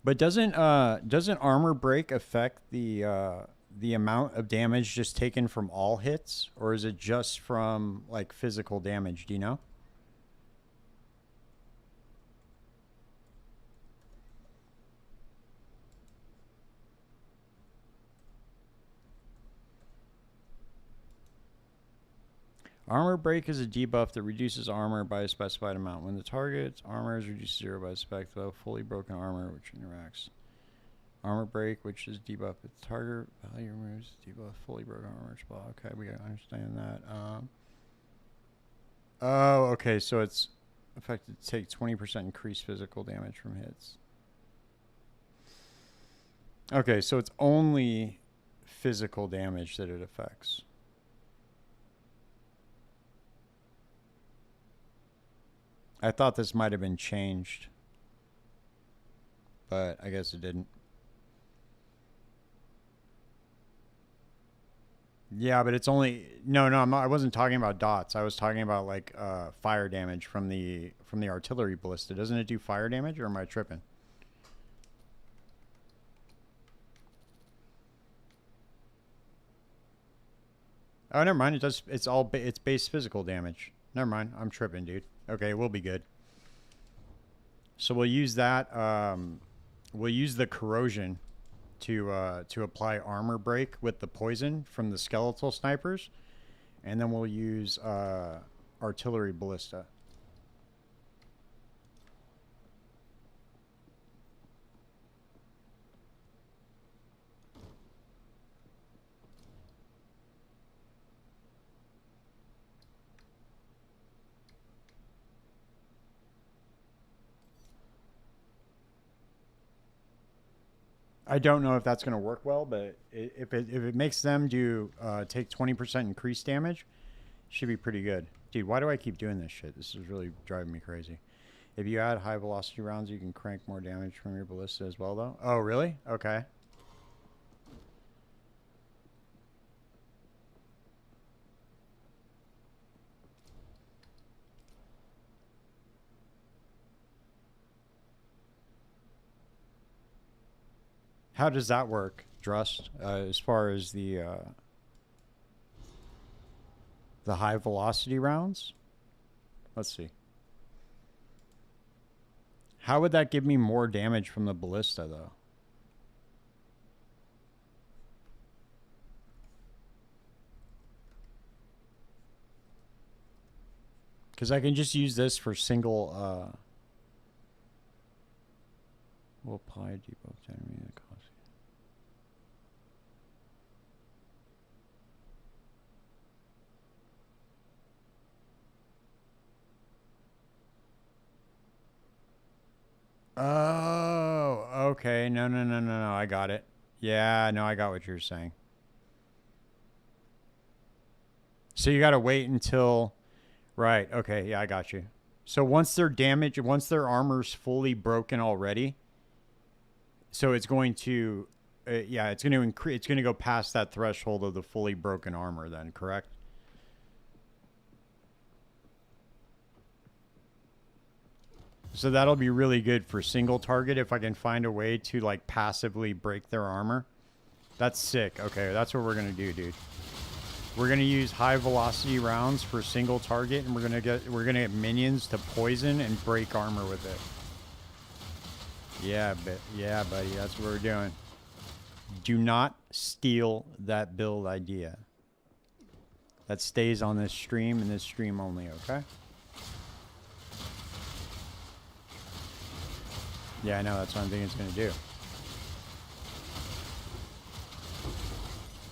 But doesn't armor break affect the amount of damage just taken from all hits, or is it just from like physical damage? Do you know? Armor break is a debuff that reduces armor by a specified amount. When the target's armor is reduced to 0 by a spec, though, fully broken armor, which interacts. Armor break, which is debuff. If the target value removes debuff, fully broken armor spell. Okay, we gotta understand that. Oh, okay, so it's affected to take 20% increased physical damage from hits. Okay, so it's only physical damage that it affects. I thought this might have been changed, but I guess it didn't. Yeah, but it's only no. I'm not, I wasn't talking about dots. I was talking about like fire damage from the artillery ballista. Doesn't it do fire damage, or am I tripping? Oh, never mind. It does. It's base physical damage. Never mind. I'm tripping, dude. Okay, we'll be good. So we'll use that. We'll use the corrosion to apply armor break with the poison from the skeletal snipers, and then we'll use artillery ballista. I don't know if that's going to work well, but if it makes them do take 20% increased damage, should be pretty good. Dude, why do I keep doing this shit? This is really driving me crazy. If you add high velocity rounds, you can crank more damage from your ballista as well, though. Oh, really? Okay. How does that work, Drust? As far as the high velocity rounds? Let's see. How would that give me more damage from the ballista, though? Because I can just use this for single... will apply debuff to enemy that costs. Oh, okay. No. I got it. Yeah, no, I got what you're saying. So you got to wait until... Right, okay, yeah, I got you. So once they're damaged, once their armor's fully broken already, so it's going to... yeah, it's going to increase. It's going to go past that threshold of the fully broken armor then, correct? So that'll be really good for single target if I can find a way to like passively break their armor. That's sick. Okay, that's what we're gonna do, dude. We're gonna use high velocity rounds for single target, and we're gonna get minions to poison and break armor with it. Yeah, buddy, that's what we're doing. Do not steal that build idea. That stays on this stream and this stream only, okay? Yeah, I know. That's what I'm thinking it's going to do.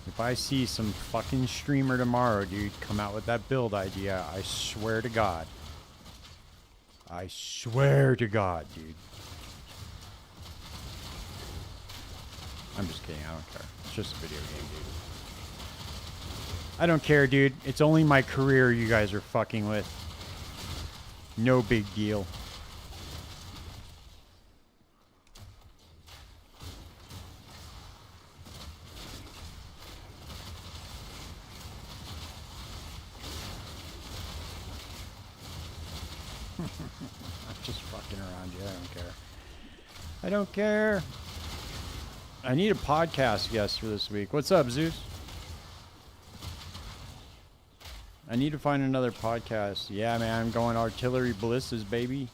If I see some fucking streamer tomorrow, dude, come out with that build idea, I swear to God. I swear to God, dude. I'm just kidding. I don't care. It's just a video game, dude. I don't care, dude. It's only my career you guys are fucking with. No big deal. I'm just fucking around you. I don't care. I don't care. I need a podcast guest for this week. What's up, Zeus? I need to find another podcast. Yeah, man, I'm going artillery ballistas, baby.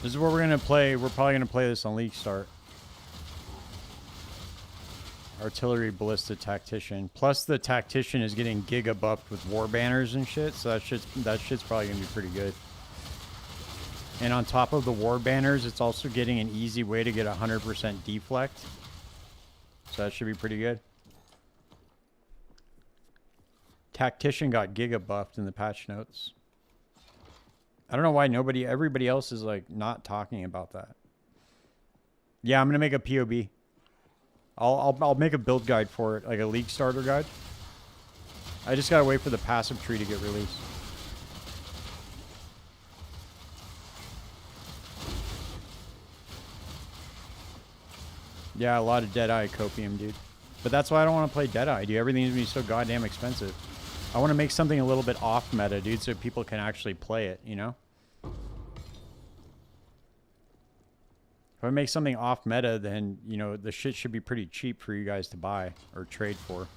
This is what we're going to play. We're probably going to play this on League Start. Artillery ballista tactician. Plus the tactician is getting giga buffed with war banners and shit, so that shit's probably gonna be pretty good. And on top of the war banners, it's also getting an easy way to get 100% deflect. So that should be pretty good. Tactician got giga buffed in the patch notes. I don't know why everybody else is like not talking about that. Yeah, I'm gonna make a POB. I'll make a build guide for it, like a League starter guide. I just gotta wait for the passive tree to get released. Yeah, a lot of Deadeye copium, dude. But that's why I don't want to play Deadeye, dude. Everything's gonna be so goddamn expensive. I want to make something a little bit off meta, dude, so people can actually play it, you know? If I make something off meta, then, you know, the shit should be pretty cheap for you guys to buy or trade for.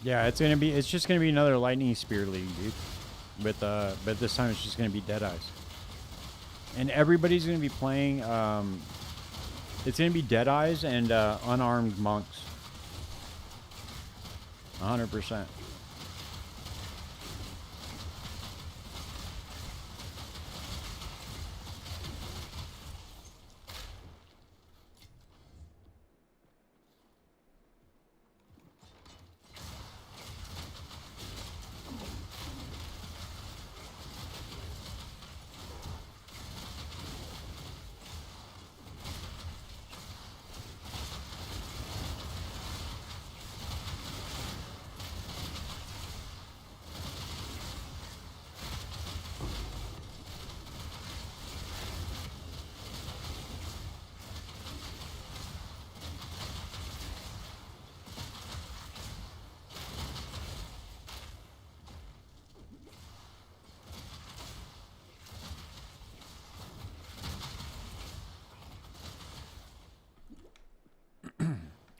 Yeah, it's just gonna be another lightning spear league, dude. But this time it's just gonna be Deadeyes. And everybody's gonna be playing It's gonna be Deadeyes and unarmed monks. 100%.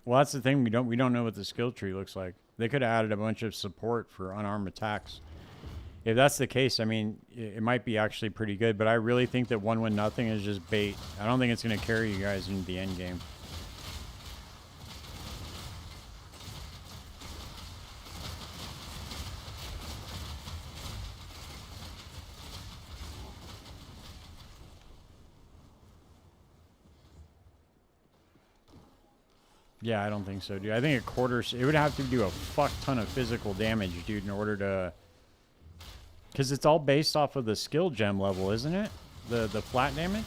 Well, that's the thing. We don't know what the skill tree looks like. They could have added a bunch of support for unarmed attacks. If that's the case, I mean, it might be actually pretty good. But I really think that 1-1-0 is just bait. I don't think it's going to carry you guys into the end game. Yeah, I don't think so, dude. I think a quarter... It would have to do a fuck ton of physical damage, dude, in order to... Because it's all based off of the skill gem level, isn't it? The flat damage?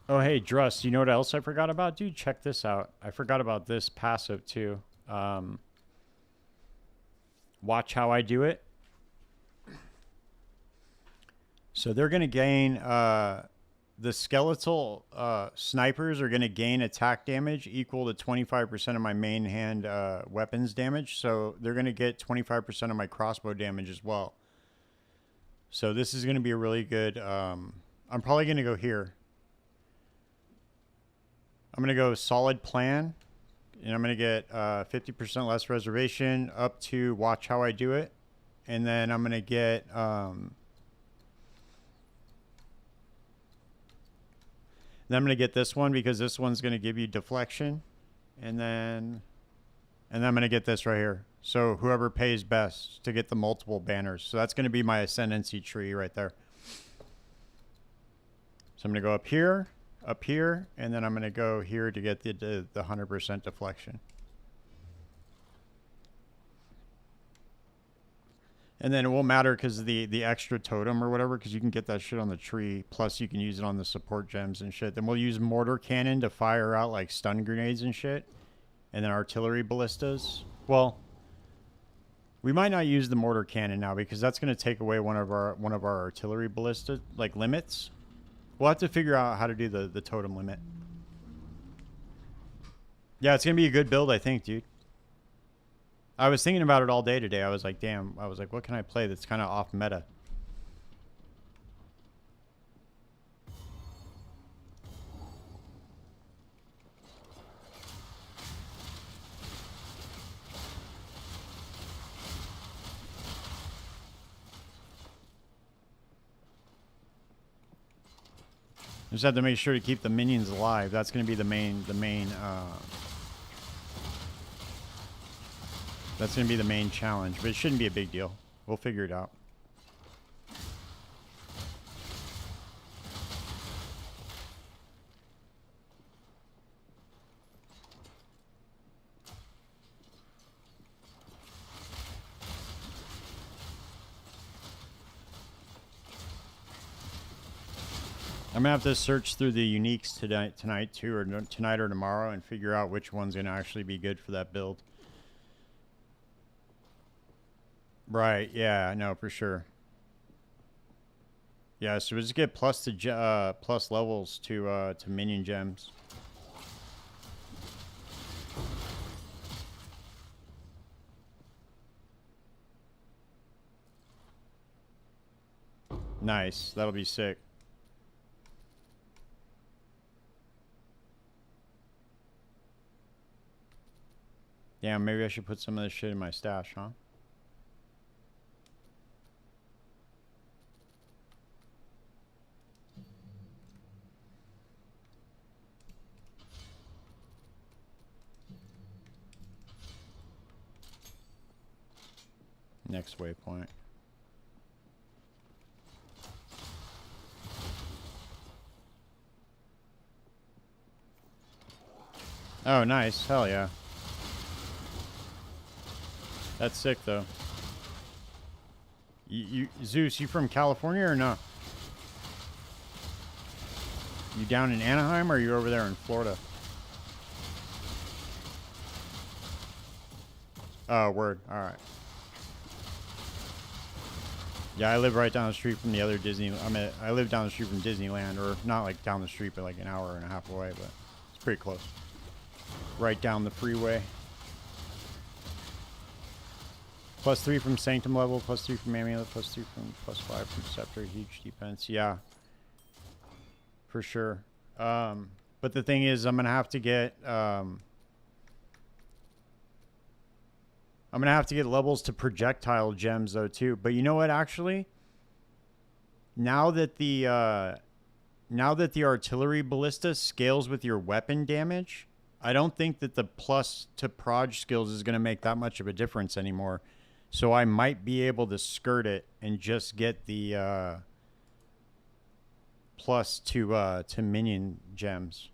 Oh, hey, Drust, you know what else I forgot about? Dude, check this out. I forgot about this passive, too. Watch how I do it. So they're going to gain... the skeletal snipers are going to gain attack damage equal to 25% of my main hand weapons damage. So they're going to get 25% of my crossbow damage as well. So this is going to be a really good... I'm probably going to go here. I'm going to go solid plan, and I'm going to get 50% less reservation up to watch how I do it. And then I'm going to get... then I'm going to get this one because this one's going to give you deflection. And then I'm going to get this right here. So whoever pays best to get the multiple banners. So that's going to be my ascendancy tree right there. So I'm going to go up here, and then I'm going to go here to get the 100% deflection. And then it won't matter because of the extra totem or whatever, because you can get that shit on the tree, plus you can use it on the support gems and shit. Then we'll use mortar cannon to fire out like stun grenades and shit, and then artillery ballistas. Well, we might not use the mortar cannon now because that's going to take away one of our artillery ballista like limits. We'll have to figure out how to do the totem limit. Yeah, it's going to be a good build, I think, dude. I was thinking about it all day today. I was like, damn. I was like, what can I play that's kind of off meta? Just have to make sure to keep the minions alive. That's going to be the main that's going to be the main challenge, but it shouldn't be a big deal. We'll figure it out. I'm gonna have to search through the uniques tonight too, or tonight or tomorrow, and figure out which one's gonna actually be good for that build. Right? Yeah, no, for sure. Yeah, so we just get plus levels to minion gems. Nice. That'll be sick. Damn, maybe I should put some of this shit in my stash, huh? Next waypoint. Oh, nice. Hell yeah. That's sick, though. Zeus, you from California or no? You down in Anaheim or are you over there in Florida? Oh, word. All right. Yeah, I live right down the street from the other Disney. I live down the street from Disneyland, or not like down the street, but like an hour and a half away. But it's pretty close. Right down the freeway. +3 from Sanctum level, +3 from Amulet, +2 from +5 from Scepter. Huge defense. Yeah, for sure. But the thing is, I'm gonna have to get levels to projectile gems though too. But you know what? Actually, now that the artillery ballista scales with your weapon damage, I don't think that the plus to proj skills is going to make that much of a difference anymore. So I might be able to skirt it and just get the plus to minion gems.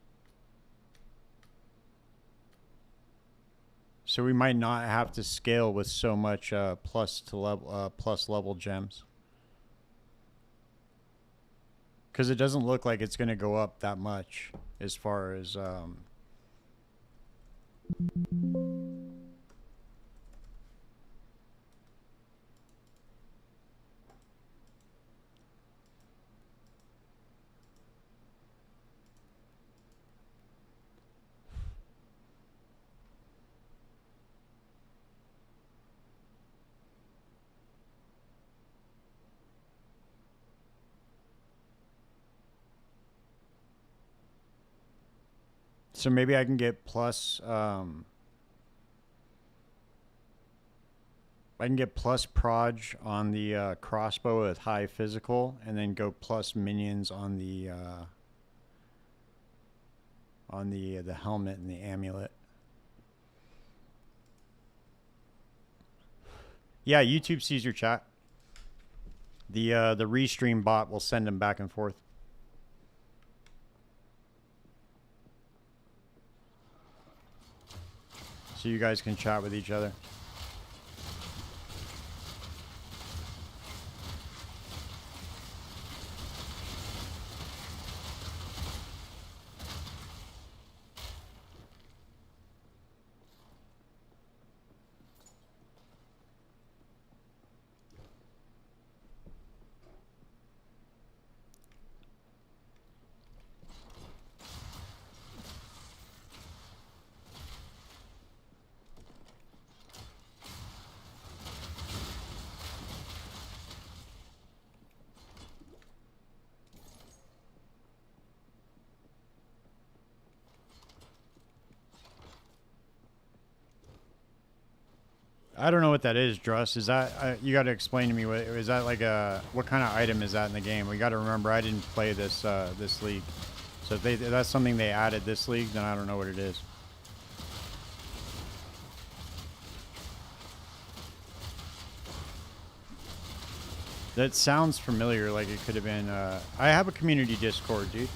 So we might not have to scale with so much plus level gems. Because it doesn't look like it's going to go up that much as far as so maybe I can get plus I can get plus proj on the crossbow with high physical, and then go plus minions on the helmet and the amulet. Yeah, YouTube sees your chat. The restream bot will send them back and forth. So you guys can chat with each other. I don't know what that is, Druss. Is that you got to explain to me? What is that like? What kind of item is that in the game? We got to remember I didn't play this this league, so if that's something they added this league, then I don't know what it is. That sounds familiar. Like it could have been. I have a community Discord, dude.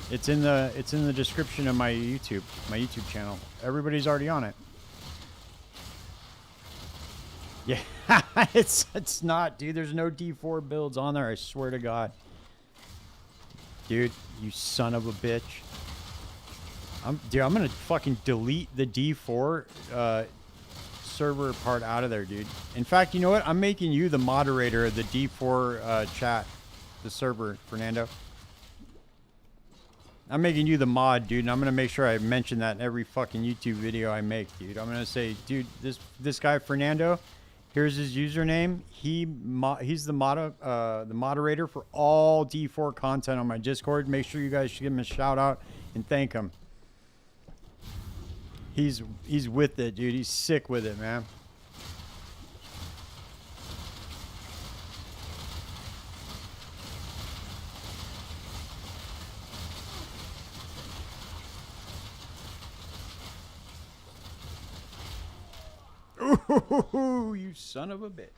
It's in the description of my YouTube channel. Everybody's already on it. Yeah, it's not, dude. There's no D4 builds on there. I swear to God, dude. You son of a bitch. I'm gonna fucking delete the D4 server part out of there, dude. In fact, you know what? I'm making you the moderator of the D4 chat, the server, Fernando. I'm making you the mod, dude, and I'm gonna make sure I mention that in every fucking YouTube video I make, dude. I'm gonna say, dude, this guy Fernando. Here's his username. He's the moderator for all D4 content on my Discord. Make sure you guys should give him a shout out and thank him. He's with it, dude. He's sick with it, man. Ooh, you son of a bitch.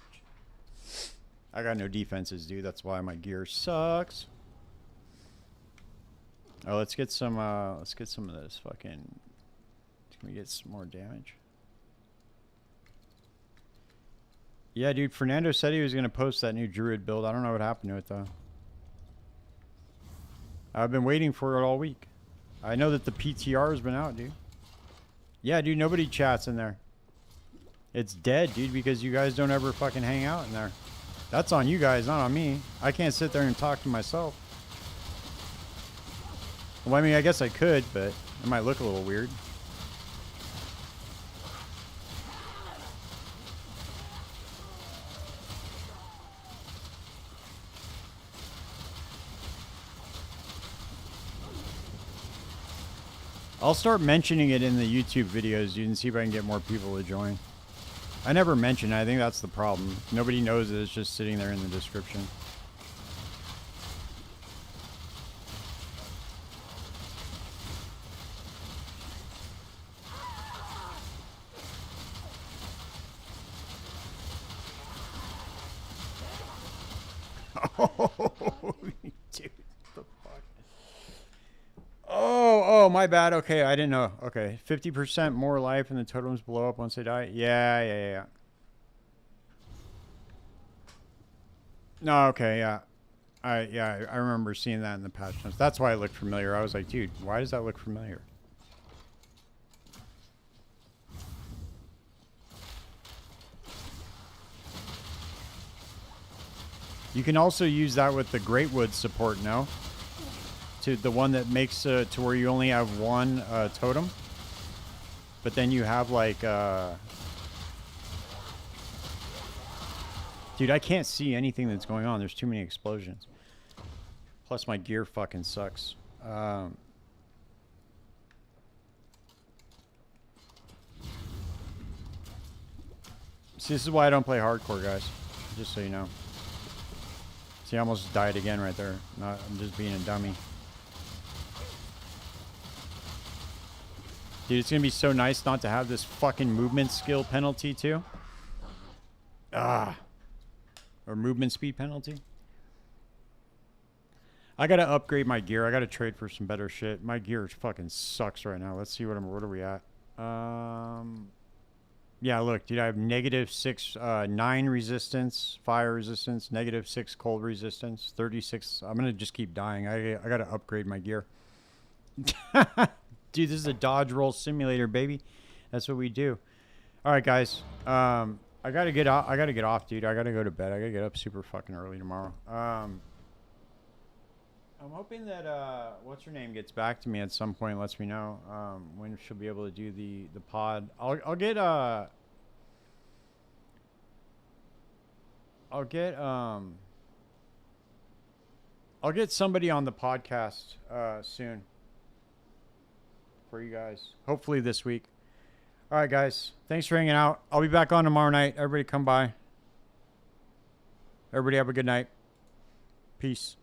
I got no defenses, dude. That's why my gear sucks. Oh, let's get some of this fucking. Can we get some more damage? Yeah, dude, Fernando said he was gonna post that new druid build. I don't know what happened to it though. I've been waiting for it all week. I know that the PTR has been out, dude. Yeah, dude, nobody chats in there. It's dead, dude, because you guys don't ever fucking hang out in there. That's on you guys, not on me. I can't sit there and talk to myself. Well, I mean, I guess I could, but it might look a little weird. I'll start mentioning it in the YouTube videos, dude, and see if I can get more people to join. I never mention it. I think that's the problem. Nobody knows it. It's just sitting there in the description. Oh, dude, what the fuck? Oh, my bad. Okay, I didn't know. Okay, 50% more life and the totems blow up once they die. Yeah. No, okay, yeah. I remember seeing that in the patch notes. That's why it looked familiar. I was like, dude, why does that look familiar? You can also use that with the Greatwood support, no? To the one that makes to where you only have one totem. But then you have like... Dude, I can't see anything that's going on. There's too many explosions. Plus my gear fucking sucks. See, this is why I don't play hardcore, guys. Just so you know. See, I almost died again right there. I'm just being a dummy. Dude, it's going to be so nice not to have this fucking movement skill penalty, too. Or movement speed penalty. I got to upgrade my gear. I got to trade for some better shit. My gear fucking sucks right now. Let's see what are we at. Yeah, look, dude, I have -9 resistance, fire resistance, -6 cold resistance, 36. I'm going to just keep dying. I got to upgrade my gear. Dude, this is a dodge roll simulator, baby. That's what we do. All right, guys. I got to get off, dude. I got to go to bed. I got to get up super fucking early tomorrow. I'm hoping that what's her name gets back to me at some point, lets me know when she'll be able to do the pod. I'll get somebody on the podcast soon for you guys. Hopefully this week. All right, guys. Thanks for hanging out. I'll be back on tomorrow night. Everybody come by. Everybody have a good night. Peace.